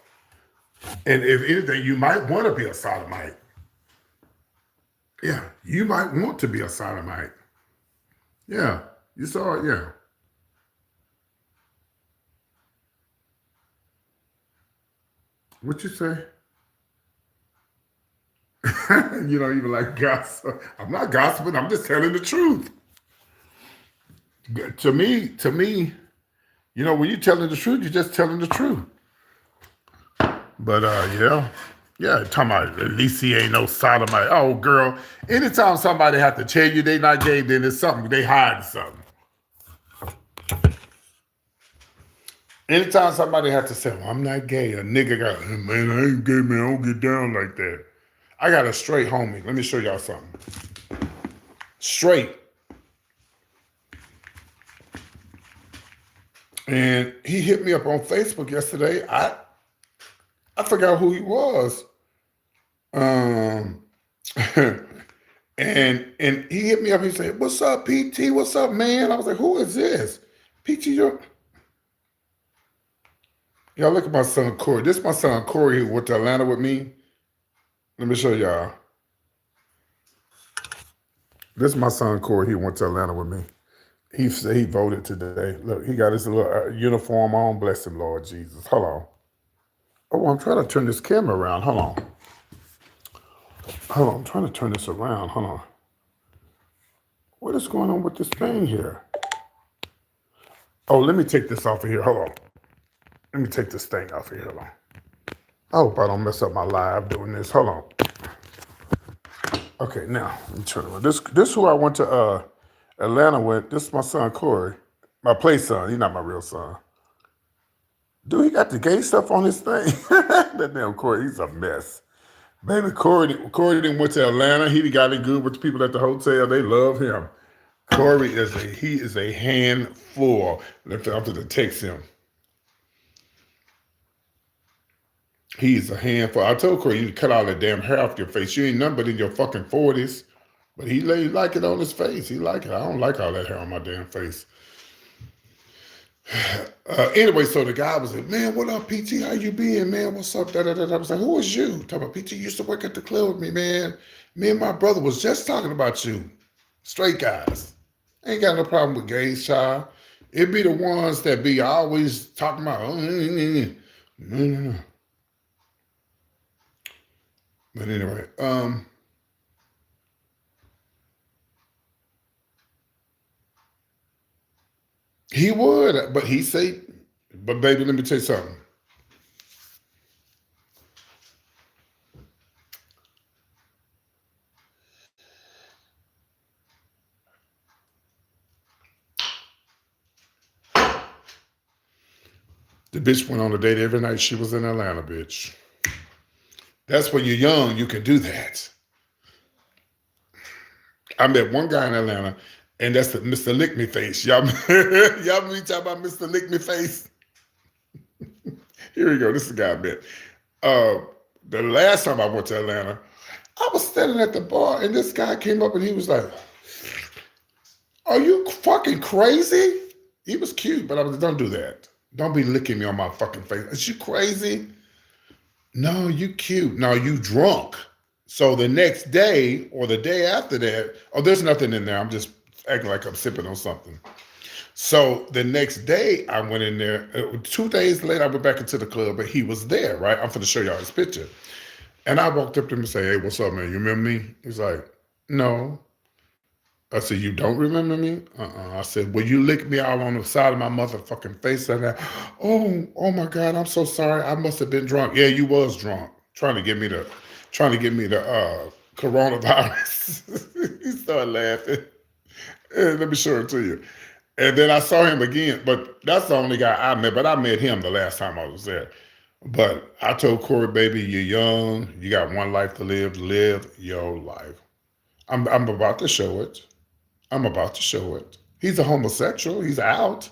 And if anything, you might want to be a sodomite. Yeah, you might want to be a sodomite. Yeah, you saw it, yeah. What you say? You don't even like gossip. I'm not gossiping, I'm just telling the truth. To me, when you're telling the truth, you're just telling the truth. But yeah, talking about at least he ain't no sodomite. Oh, girl, anytime somebody have to tell you they not gay, then it's something they hiding something. Anytime somebody have to say, well, I'm not gay, a nigga got, man, I ain't gay, man, I don't get down like that. I got a straight homie. Let me show y'all something. Straight. And he hit me up on Facebook yesterday. I forgot who he was. and he hit me up. He said, "What's up, PT? What's up, man?" I was like, "Who is this?" PT, y'all look at my son Cory. This is my son Cory who went to Atlanta with me. Let me show y'all. This is my son Cory. He went to Atlanta with me. He said he voted today. Look, he got his little uniform on. Bless him, Lord Jesus. Hold on. Oh, I'm trying to turn this camera around. Hold on. I'm trying to turn this around. Hold on. What is going on with this thing here? Oh, let me take this off of here. Hold on. Let me take this thing off of here. Hold on. I hope I don't mess up my live doing this. Hold on. Okay, now let me turn around. This who I went to Atlanta with. This is my son Cory, my play son. He's not my real son. Dude, he got the gay stuff on his thing. That damn Cory, he's a mess. Baby, Cory didn't went to Atlanta. He got it good with the people at the hotel. They love him. Cory is a handful. I'm going to text him. He's a handful. I told Cory, you cut all that damn hair off your face. You ain't nothing but in your fucking 40s. But he like it on his face. He like it. I don't like all that hair on my damn face. Anyway, so the guy was like, "Man, what up, PT? How you been, man? What's up?" Da, da, da, da. I was like, "Who is you?" Talking about PT used to work at the club with me, man. Me and my brother was just talking about you. Straight guys. Ain't got no problem with gays, child. It be the ones that be always talking about, no. But anyway, he would, but he say, but baby, let me tell you something. The bitch went on a date every night she was in Atlanta, bitch. That's when you're young, you can do that. I met one guy in Atlanta, and that's the Mr. Lick Me Face. Y'all be talking about Mr. Lick Me Face? Here we go. This is the guy I met. The last time I went to Atlanta, I was standing at the bar, and this guy came up, and he was like, "Are you fucking crazy?" He was cute, but I was like, "Don't do that. Don't be licking me on my fucking face. Is you crazy?" "No, you cute. No, you drunk." So the next day or the day after that, oh, there's nothing in there. I'm just acting like I'm sipping on something. So the next day I went in there. 2 days later, I went back into the club, but he was there, right? I'm going to show y'all his picture. And I walked up to him and said, "Hey, what's up, man? You remember me?" He's like, "No." I said, "You don't remember me?" I said, "Well, you licked me out on the side of my motherfucking face." And I, oh my God, I'm so sorry. I must have been drunk. Yeah, you was drunk. Trying to get me the coronavirus. He started laughing. Let me show it to you. And then I saw him again, but that's the only guy I met. But I met him the last time I was there. But I told Cory, baby, you're young. You got one life to live. Live your life. I'm about to show it. I'm about to show it. He's a homosexual. He's out.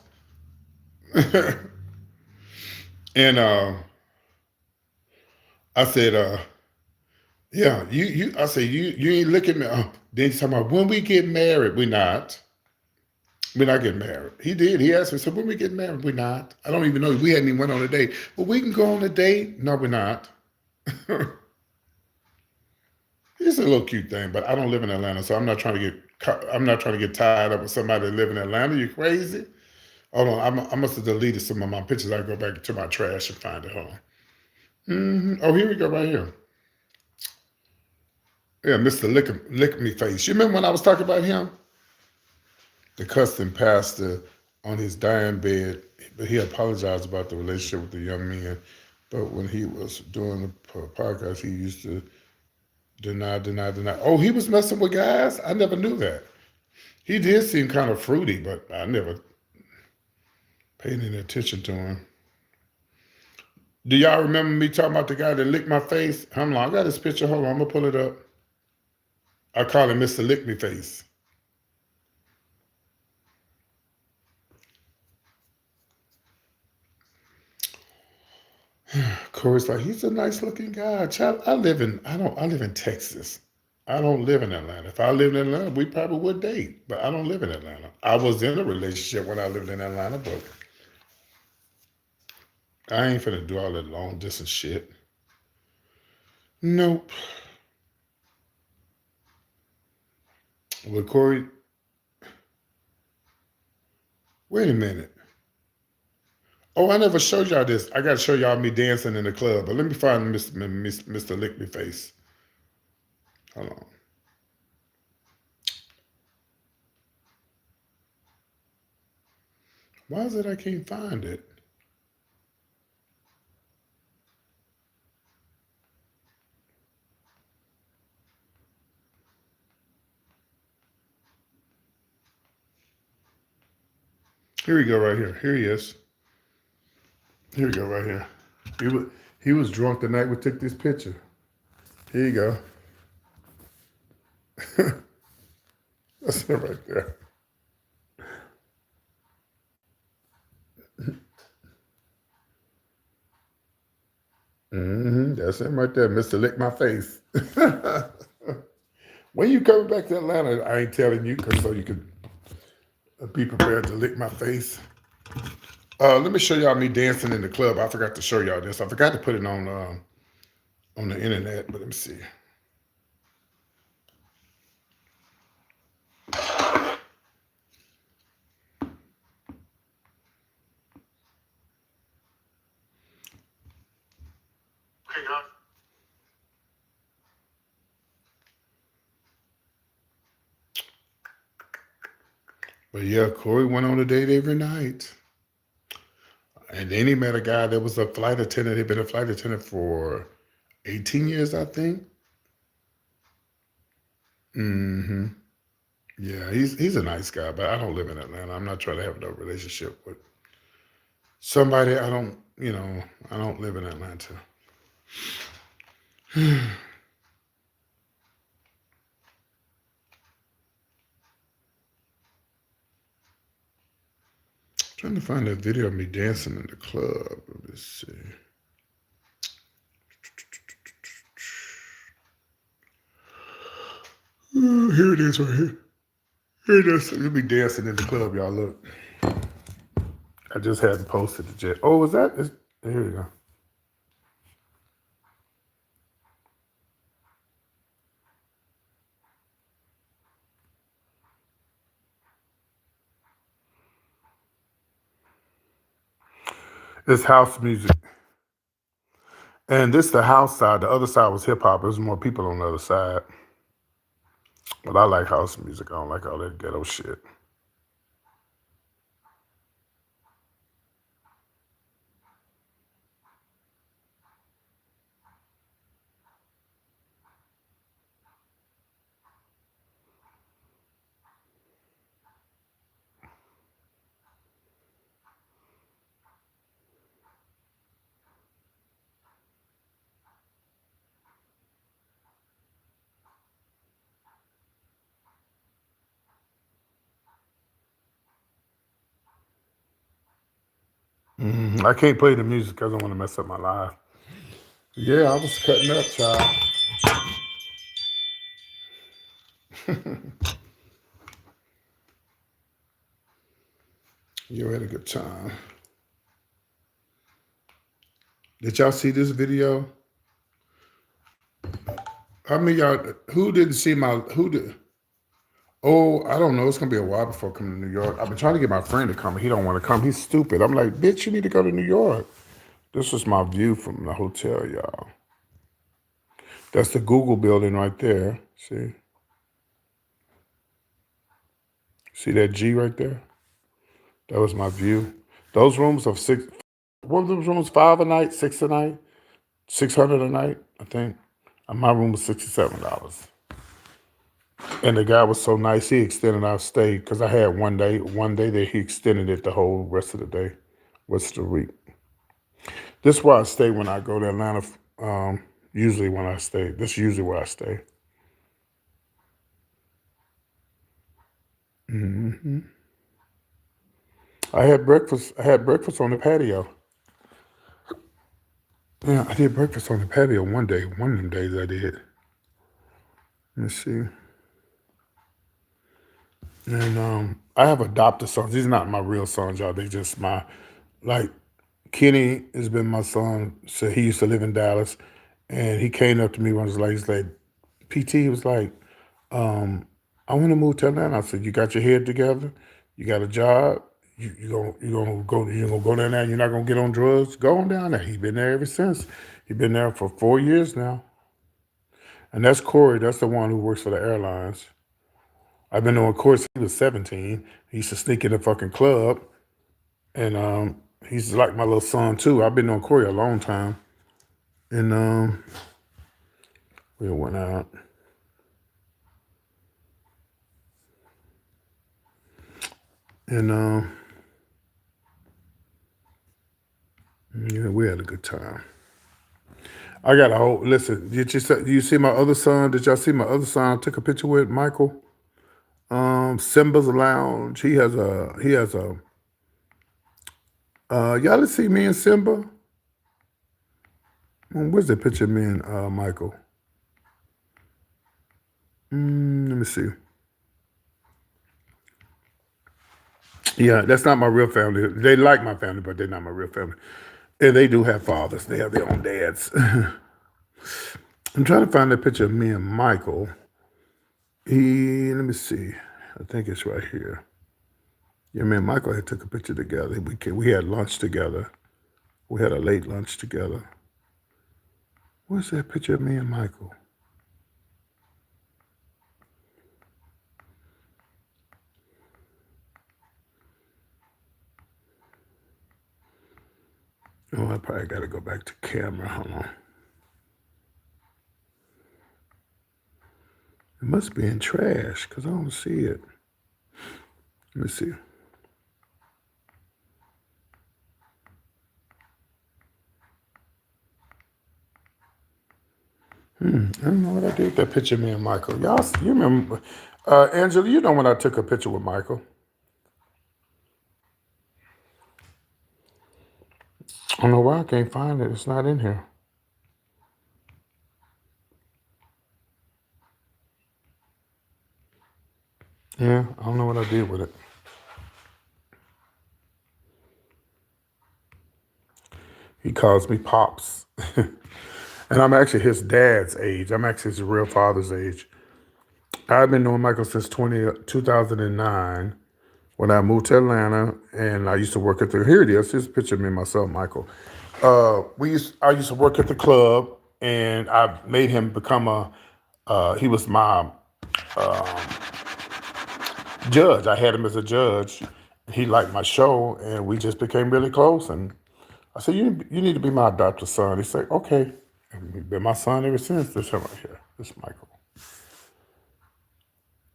And I said, yeah, I said, you ain't looking at me. Then he's talking about when we get married. We're not. We're not getting married. He did. He asked me, so when we get married, we're not. I don't even know. We hadn't even went on a date. But we can go on a date. No, we're not. It's a little cute thing, but I don't live in Atlanta, so I'm not trying to get tied up with somebody that live in Atlanta. You crazy? Hold on, I must have deleted some of my pictures. I go back to my trash and find it. Hold on. Oh, here we go, right here. Yeah, Mr. Lick Me Face. You remember when I was talking about him? The custom pastor on his dying bed, but he apologized about the relationship with the young man. But when he was doing the podcast, he used to deny. Oh, he was messing with guys? I never knew that. He did seem kind of fruity, but I never paid any attention to him. Do y'all remember me talking about the guy that licked my face? I'm like, I got his picture. Hold on, I'm gonna pull it up. I call him Mr. Lick Me Face. Cory's like, he's a nice looking guy. Child, I live in Texas. I don't live in Atlanta. If I lived in Atlanta, we probably would date. But I don't live in Atlanta. I was in a relationship when I lived in Atlanta, but I ain't finna do all that long distance shit. Nope. Well, Cory, wait a minute. Oh, I never showed y'all this. I got to show y'all me dancing in the club. But let me find Mr. Lick Me Face. Hold on. Why is it I can't find it? Here we go, right here. Here he is. Here we go, right here. He was drunk the night we took this picture. Here you go. That's it right there. That's him right there, Mr. Lick My Face. When you coming back to Atlanta, I ain't telling you because so you can be prepared to lick my face. Let me show y'all me dancing in the club. I forgot to show y'all this. I forgot to put it on the internet, but let me see. But yeah, Cory went on a date every night. And then he met a guy that was a flight attendant. He'd been a flight attendant for 18 years, I think. hmm Yeah, he's a nice guy, but I don't live in Atlanta. I'm not trying to have no relationship with somebody I don't live in Atlanta. Trying to find that video of me dancing in the club. Let me see. Here it is right here. Here it is. You'll be dancing in the club, y'all. Look. I just hadn't posted it yet. Oh, is that? Here you go. It's house music. And this the house side. The other side was hip hop. There's more people on the other side. But I like house music. I don't like all that ghetto shit. I can't play the music because I don't want to mess up my live. Yeah, I was cutting up, child. You had a good time. Did y'all see this video? How many y'all? Who didn't see my? Who did? Oh, I don't know. It's gonna be a while before I come to New York. I've been trying to get my friend to come. He don't want to come. He's stupid. I'm like, bitch, you need to go to New York. This is my view from the hotel, y'all. That's the Google building right there. See that G right there? That was my view. Those rooms of six. One of those rooms, 5 a night, 6 a night, 600 a night, I think. And my room was $67. And the guy was so nice, he extended our stay because I had one day that he extended it the whole rest of the day, rest of the week. This is where I stay when I go to Atlanta. Usually when I stay, this is usually where I stay. I had breakfast. I had breakfast on the patio. Yeah, I did breakfast on the patio one day. One of them days I did. Let's see. And I have adopted sons. These are not my real sons, y'all. They just my, like, Kenny has been my son. So he used to live in Dallas. And he came up to me once, like, he's like, PT, he was like, I want to move to Atlanta. I said, you got your head together? You got a job? You gonna go down there, you're not gonna get on drugs? Go on down there. He's been there ever since. He's been there for 4 years now. And that's Cory. That's the one who works for the airlines. I've been knowing Cory since he was 17. He used to sneak in the fucking club. And he's like my little son too. I've been knowing Cory a long time. And we went out. And yeah, we had a good time. I got a whole listen. Did you see my other son? Did y'all see my other son? I took a picture with Michael. Simba's Lounge. He has a y'all didn't see me and Simba? Where's the picture of me and Michael? Let me see. Yeah, that's not my real family. They like my family, but they're not my real family. And they do have fathers. They have their own dads. I'm trying to find that picture of me and Michael. Let me see. I think it's right here. Yeah, me and Michael had took a picture together. We had lunch together. We had a late lunch together. Where's that picture of me and Michael? Oh, I probably got to go back to camera. Hold on. It must be in trash because I don't see it. Let me see. I don't know what I did with that picture of me and Michael. Y'all, you remember, Angela, you know when I took a picture with Michael. I don't know why I can't find it. It's not in here. Yeah, I don't know what I did with it. He calls me Pops. And I'm actually his dad's age. I'm actually his real father's age. I've been knowing Michael since 2009 when I moved to Atlanta, and I used to work at here it is. Here's a picture of me and my son, Michael. I used to work at the club, and I made him become he was my judge. I had him as a judge. He liked my show, and we just became really close. And I said, you need to be my adopted son. He said, okay. And he's been my son ever since. This him right here. This is Michael.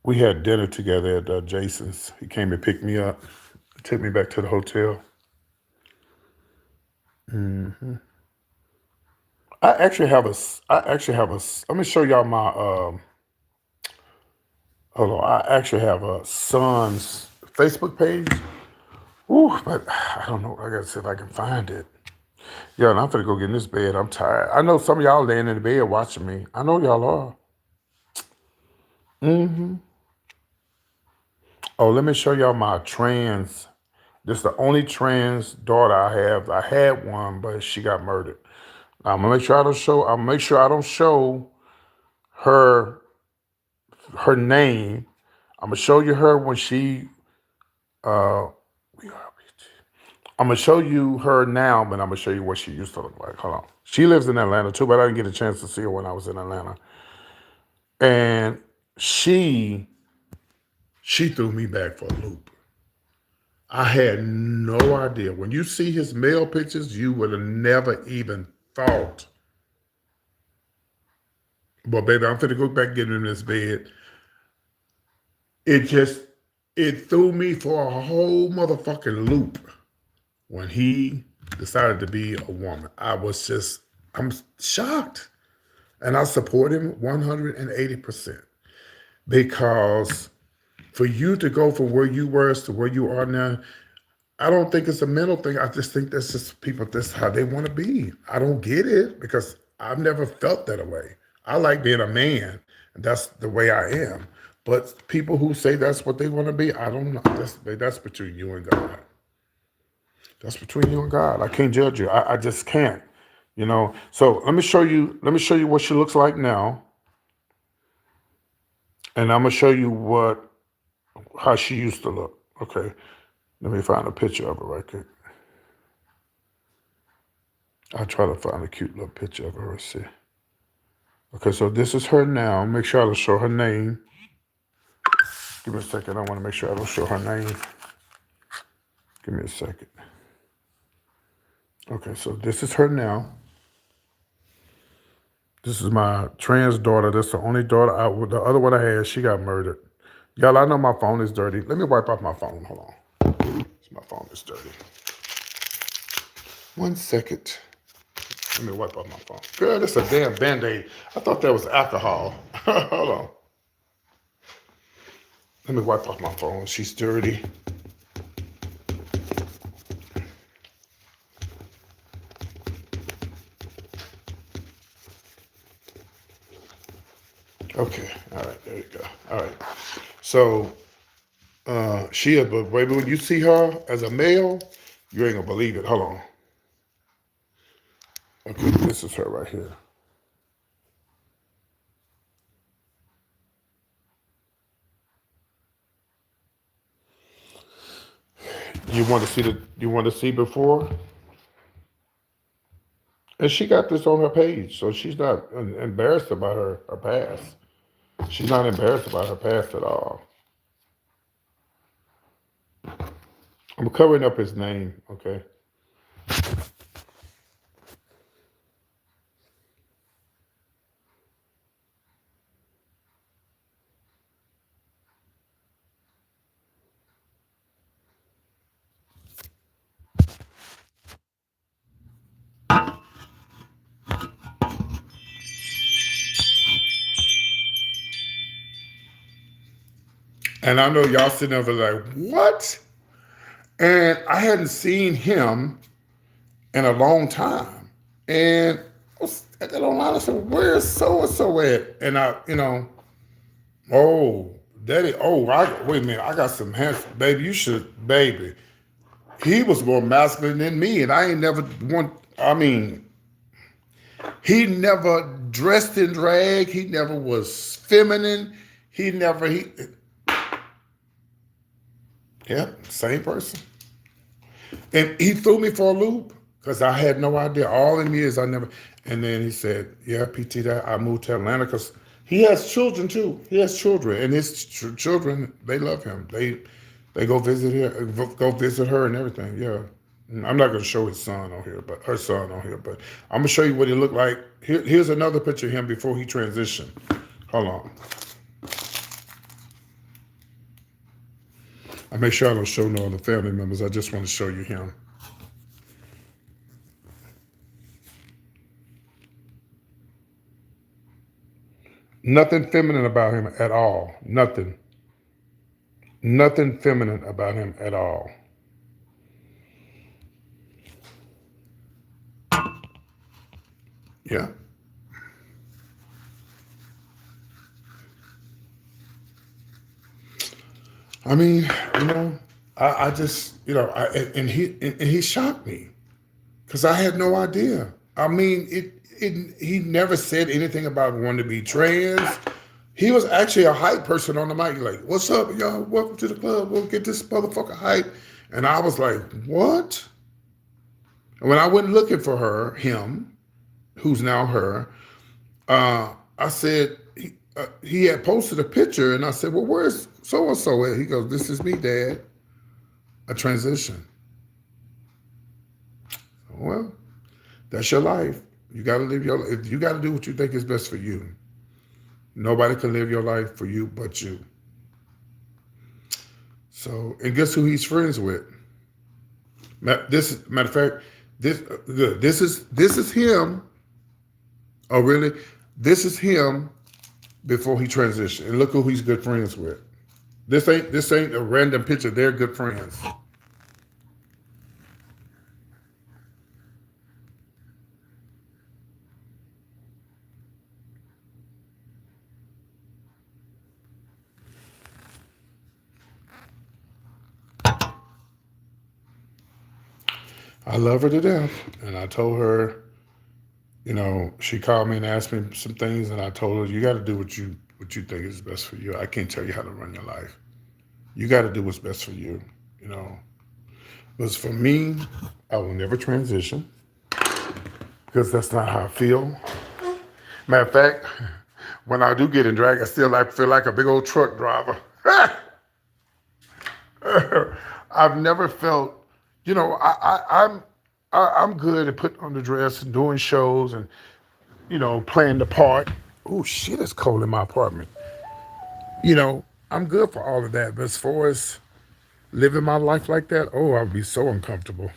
We had dinner together at Jason's. He came and picked me up, took me back to the hotel. I actually have a. Let me show y'all my. Hold on. I actually have a son's Facebook page Ooh, but I don't know. I gotta see if I can find it. Yeah, and I'm finna go get in this bed. I'm tired. I know some of y'all laying in the bed watching me. I know y'all are. Oh, let me show y'all my trans. This is the only trans daughter I have. I had one, but she got murdered. I'm gonna make sure I don't show. I'm gonna make sure I don't show her name. I'm gonna show you her when she. Uh, I'm gonna show you her now, but I'm gonna show you what she used to look like. Hold on. She lives in Atlanta too, but I didn't get a chance to see her when I was in Atlanta. And she threw me back for a loop. I had no idea. When you see his male pictures, you would have never even thought. But baby, I'm finna go back and get in this bed. It just, it threw me for a whole motherfucking loop when he decided to be a woman. I'm shocked. And I support him 180% because for you to go from where you were to where you are now, I don't think it's a mental thing. I just think that's just people, that's how they want to be. I don't get it because I've never felt that way. I like being a man, and that's the way I am. But people who say that's what they want to be, I don't know. That's between you and God. That's between you and God. I can't judge you. I just can't. So let me show you. Let me show you what she looks like now, and I'm gonna show you how she used to look. Okay. Let me find a picture of her right quick. I'll try to find a cute little picture of her. Let's see. Okay, so this is her now. Make sure I don't show her name. Give me a second. I want to make sure I don't show her name. Give me a second. Okay, so this is her now. This is my trans daughter. That's the only daughter. The other one I had, she got murdered. Y'all, I know my phone is dirty. Let me wipe off my phone. Hold on. My phone is dirty. 1 second. Let me wipe off my phone. Girl, that's a damn Band-Aid. I thought that was alcohol. Hold on. Let me wipe off my phone. She's dirty. Okay. All right. There you go. All right. So, but baby, when you see her as a male, you ain't gonna believe it. Hold on. Okay, this is her right here. You want to see before? And she got this on her page, so she's not embarrassed about her past. She's not embarrassed about her past at all. I'm covering up his name, okay? And I know y'all sitting there like, what? And I hadn't seen him in a long time. And I was at that online, I said, where's so-and-so at? And oh, daddy, wait a minute, I got some handsome, baby, baby. He was more masculine than me, and I ain't never he never dressed in drag. He never was feminine. Yep, same person. And he threw me for a loop because I had no idea. All in years, and then he said, yeah, PT, that I moved to Atlanta because he has children too. He has children, and his children, they love him. They go visit her and everything. Yeah. I'm not going to show his son on here, but her son on here, but I'm going to show you what he looked like. Here's another picture of him before he transitioned. Hold on. I make sure I don't show no other family members. I just want to show you him. Nothing feminine about him at all. Nothing. Nothing feminine about him at all. Yeah. I mean, you know, I just, and he shocked me because I had no idea. I mean, he never said anything about wanting to be trans. He was actually a hype person on the mic. Like, what's up, y'all? Welcome to the club. We'll get this motherfucker hype. And I was like, what? And when I went looking for him, who's now her, I said, he had posted a picture, and I said, well, where's so and so at? He goes, this is me, Dad. A transition. Well, that's your life. You got to live your life. You got to do what you think is best for you. Nobody can live your life for you but you. So, and guess who he's friends with? This matter of fact, this is him. Oh, really? This is him before he transitioned. And look who he's good friends with. This ain't a random picture. They're good friends. I love her to death, and I told her, she called me and asked me some things, and I told her, you got to do what you think is best for you. I can't tell you how to run your life. You got to do what's best for you. You know, because for me, I will never transition because that's not how I feel. Matter of fact, when I do get in drag, I still feel like a big old truck driver. I've never felt, I'm good at putting on the dress and doing shows and playing the part. Oh shit, it's cold in my apartment. I'm good for all of that, but as far as living my life like that, oh, I would be so uncomfortable.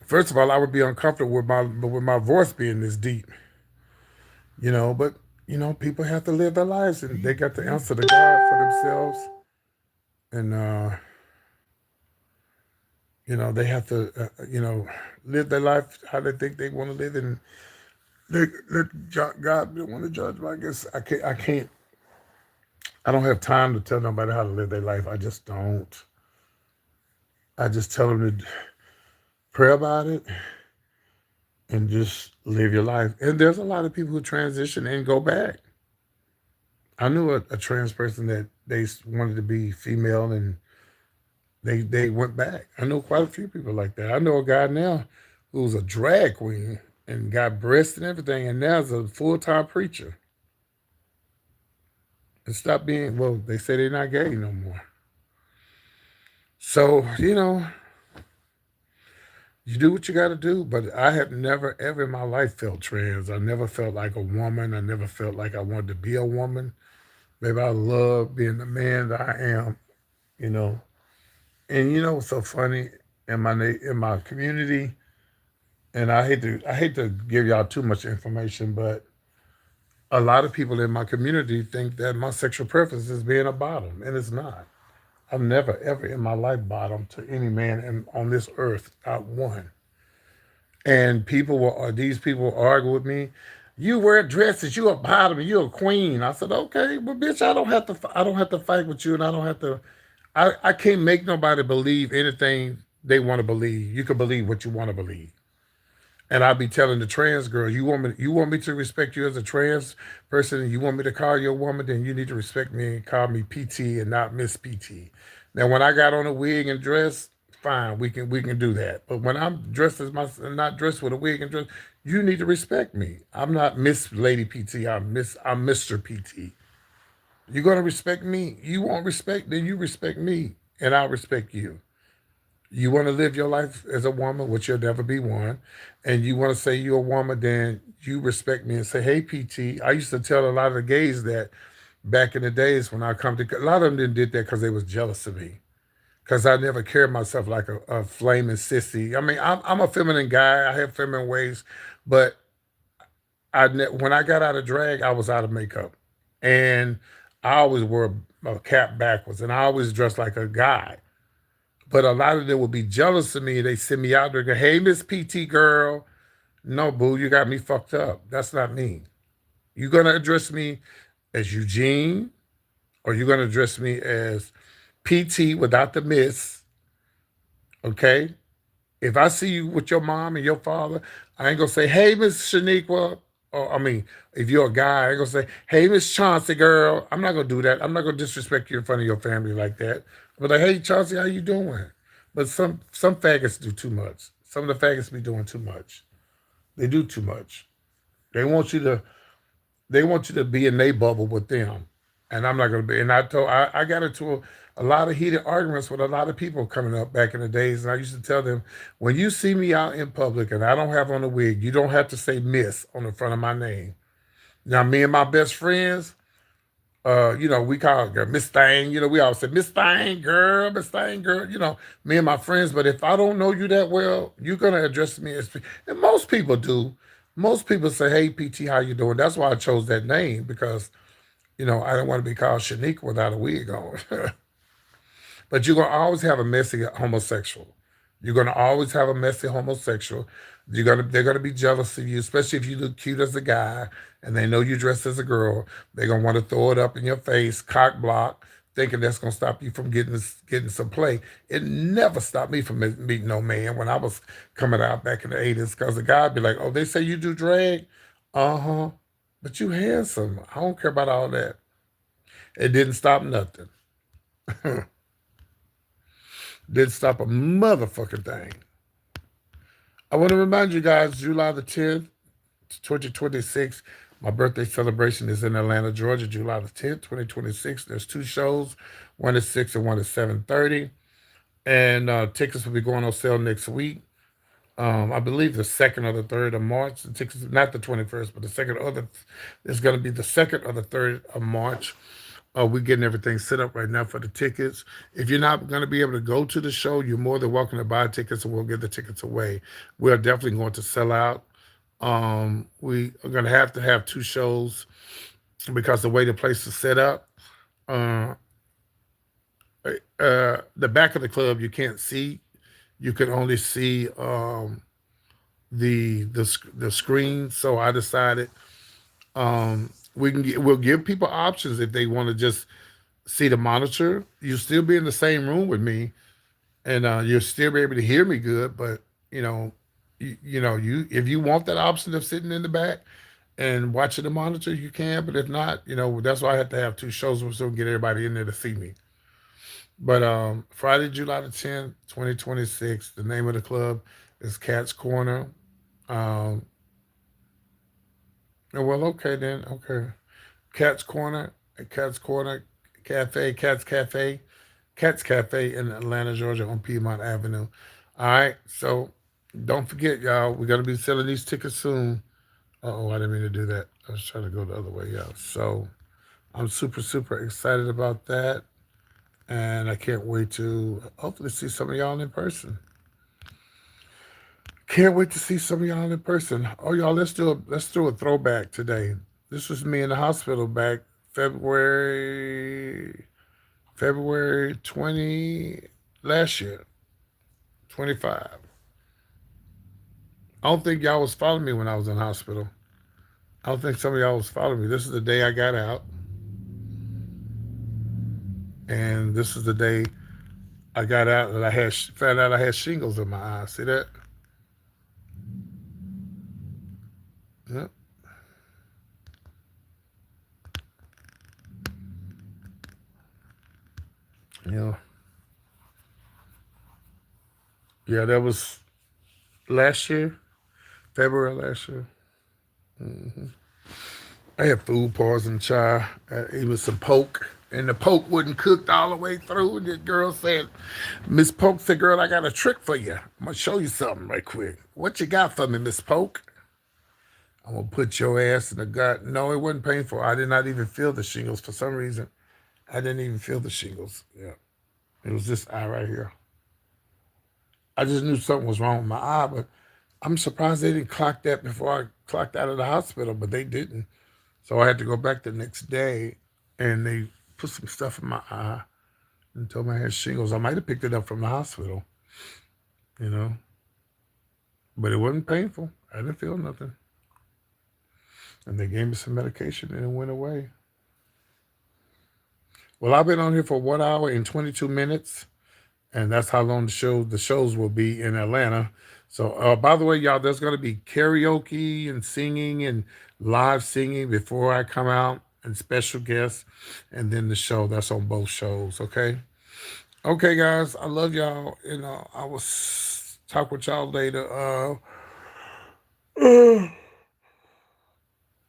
First of all, I would be uncomfortable with my voice being this deep. But people have to live their lives and they got to answer to God for themselves, and they have to live their life how they think they want to live, and God don't want to judge. But I guess I can't. I don't have time to tell nobody how to live their life. I just don't. I just tell them to pray about it and just live your life. And there's a lot of people who transition and go back. I knew a trans person that they wanted to be female and they went back. I know quite a few people like that. I know a guy now who's a drag queen and got breasts and everything, and now is a full-time preacher. And stop being, well, they say they're not gay no more. So, you do what you got to do. But I have never, ever in my life felt trans. I never felt like a woman. I never felt like I wanted to be a woman. Maybe I love being the man that I am, you know. And what's so funny in my community, and I hate to give y'all too much information, but a lot of people in my community think that my sexual preference is being a bottom, and it's not. I've never ever in my life bottomed to any man on this earth, not one. And these people argue with me. You wear dresses. You a bottom. You a queen. I said, okay, but bitch, I don't have to fight with you, and I don't have to. I can't make nobody believe anything they want to believe. You can believe what you want to believe. And I'll be telling the trans girl, you want me to respect you as a trans person, and you want me to call you a woman, then you need to respect me and call me PT and not Miss PT. Now, when I got on a wig and dress, fine, we can do that. But when I'm dressed as not dressed with a wig and dress, you need to respect me. I'm not Miss Lady PT. I'm Mr. PT. You're gonna respect me. You won't respect, then you respect me, and I'll respect you. You want to live your life as a woman, which you'll never be one, and you want to say you're a woman, then you respect me and say, "Hey, PT." I used to tell a lot of the gays that back in the days when I come to, a lot of them didn't did that because they was jealous of me, because I never carried myself like a flaming sissy. I mean, I'm a feminine guy. I have feminine ways, but when I got out of drag, I was out of makeup, and I always wore a cap backwards, and I always dressed like a guy. But a lot of them would be jealous of me. They send me out there and go, hey, Miss PT girl. No, boo, you got me fucked up. That's not me. You gonna address me as Eugene, or you gonna address me as PT without the miss, okay? If I see you with your mom and your father, I ain't gonna say, "Hey, Miss Shaniqua," or I mean, if you're a guy, I ain't gonna say, "Hey, Miss Chauncey, girl." I'm not gonna do that. I'm not gonna disrespect you in front of your family like that. But like, "Hey, Chauncey, how you doing?" But some faggots do too much. Some of the faggots be doing too much. They do too much. They want you to they want you to be in their bubble with them. And I'm not going to be. And I got into a lot of heated arguments with a lot of people coming up back in the days. And I used to tell them, when you see me out in public and I don't have on a wig, you don't have to say Miss on the front of my name. Now, me and my best friends, we call her Miss Thing. We all say Miss Thing, girl, Miss Thing, girl. Me and my friends. But if I don't know you that well, you're gonna address me as, and most people do. Most people say, "Hey, PT, how you doing?" That's why I chose that name, because I don't want to be called Shanique without a wig on. But you're gonna always have a messy homosexual. You're gonna always have a messy homosexual. They're gonna be jealous of you, especially if you look cute as a guy and they know you dressed as a girl. They're gonna want to throw it up in your face, cock block, thinking that's gonna stop you from getting some play. It never stopped me from meeting no man when I was coming out back in the '80s, because the guy'd be like, "Oh, they say you do drag, uh huh, but you handsome. I don't care about all that." It didn't stop nothing. Didn't stop a motherfucking thing. I want to remind you guys, July the 10th, 2026, my birthday celebration is in Atlanta, Georgia, July the 10th, 2026. There's two shows, one is 6 and one is 7:30. And tickets will be going on sale next week. I believe the 2nd or the 3rd of March. The tickets, not the 21st, but the 2nd or the, it's going to be the 2nd or the 3rd of March. We're getting everything set up right now for the tickets. If you're not going to be able to go to the show, you're more than welcome to buy tickets, and we'll give the tickets away. We're definitely going to sell out. We are going to have two shows, because the way the place is set up, uh, the back of the club you can't see. You can only see the screen. So I decided, we'll give people options if they want to just see the monitor. You'll still be in the same room with me, and you'll still be able to hear me good. But you know, you if you want that option of sitting in the back and watching the monitor, you can. But if not, that's why I had to have two shows so we can get everybody in there to see me. But Friday, July the 10th, 2026. The name of the club is Cat's Corner. Um, well, okay then. Okay, Cat's Corner, Cat's Corner Cafe, Cat's Cafe in Atlanta, Georgia on Piedmont Avenue. All right, so don't forget, y'all, we're gonna be selling these tickets soon. Oh, I didn't mean to do that. I was trying to go the other way, y'all. So I'm super, super excited about that, and I can't wait to hopefully see some of y'all in person. Can't wait to see some of y'all in person. Oh, y'all, let's do a throwback today. This was me in the hospital back February 20 last year, 25. I don't think y'all was following me when I was in the hospital. I don't think some of y'all was following me. This is the day I got out, and this is the day I got out and I found out I had shingles in my eyes. See that? Yeah, yeah, yeah. That was last year, February last year. Hmm. I had food poisoning, child. It was some poke, and the poke wasn't cooked all the way through. And this girl said, Miss Poke said, "Girl, I got a trick for you. I'm gonna show you something right quick. What you got for me, Miss Poke? I'm gonna put your ass in the gut." No, it wasn't painful. I did not even feel the shingles for some reason. I didn't even feel the shingles. Yeah, it was this eye right here. I just knew something was wrong with my eye, but I'm surprised they didn't clock that before I clocked out of the hospital, but they didn't. So I had to go back the next day, and they put some stuff in my eye and told me I had shingles. I might have picked it up from the hospital, you know. But it wasn't painful. I didn't feel nothing. And they gave me some medication and it went away. Well, I've been on here for 1 hour and 22 minutes. And that's how long the shows will be in Atlanta. So, by the way, y'all, there's going to be karaoke and singing and live singing before I come out and special guests, and then the show that's on both shows. Okay, guys, I love y'all. I will talk with y'all later.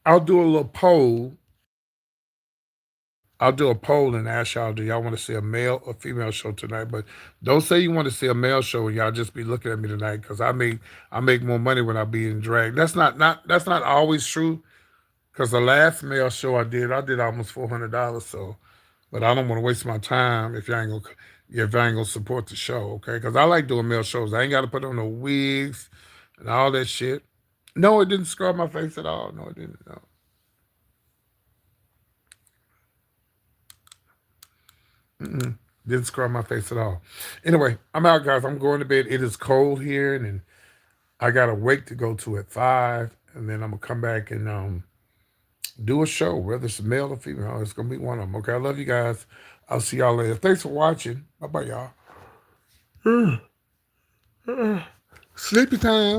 I'll do a little poll. I'll do a poll and ask y'all, do y'all want to see a male or female show tonight? But don't say you want to see a male show and y'all just be looking at me tonight because I make more money when I be in drag. That's not always true because the last male show I did almost $400. So, but I don't want to waste my time if I ain't gonna support the show, okay? Because I like doing male shows. I ain't got to put on no wigs and all that shit. No, it didn't scrub my face at all. No, it didn't. No. Didn't scrub my face at all. Anyway, I'm out, guys. I'm going to bed. It is cold here, and then I got a wake to go to at 5, and then I'm gonna come back and do a show, whether it's male or female. It's gonna be one of them. Okay, I love you guys. I'll see y'all later. Thanks for watching. Bye bye, y'all. Sleepy time.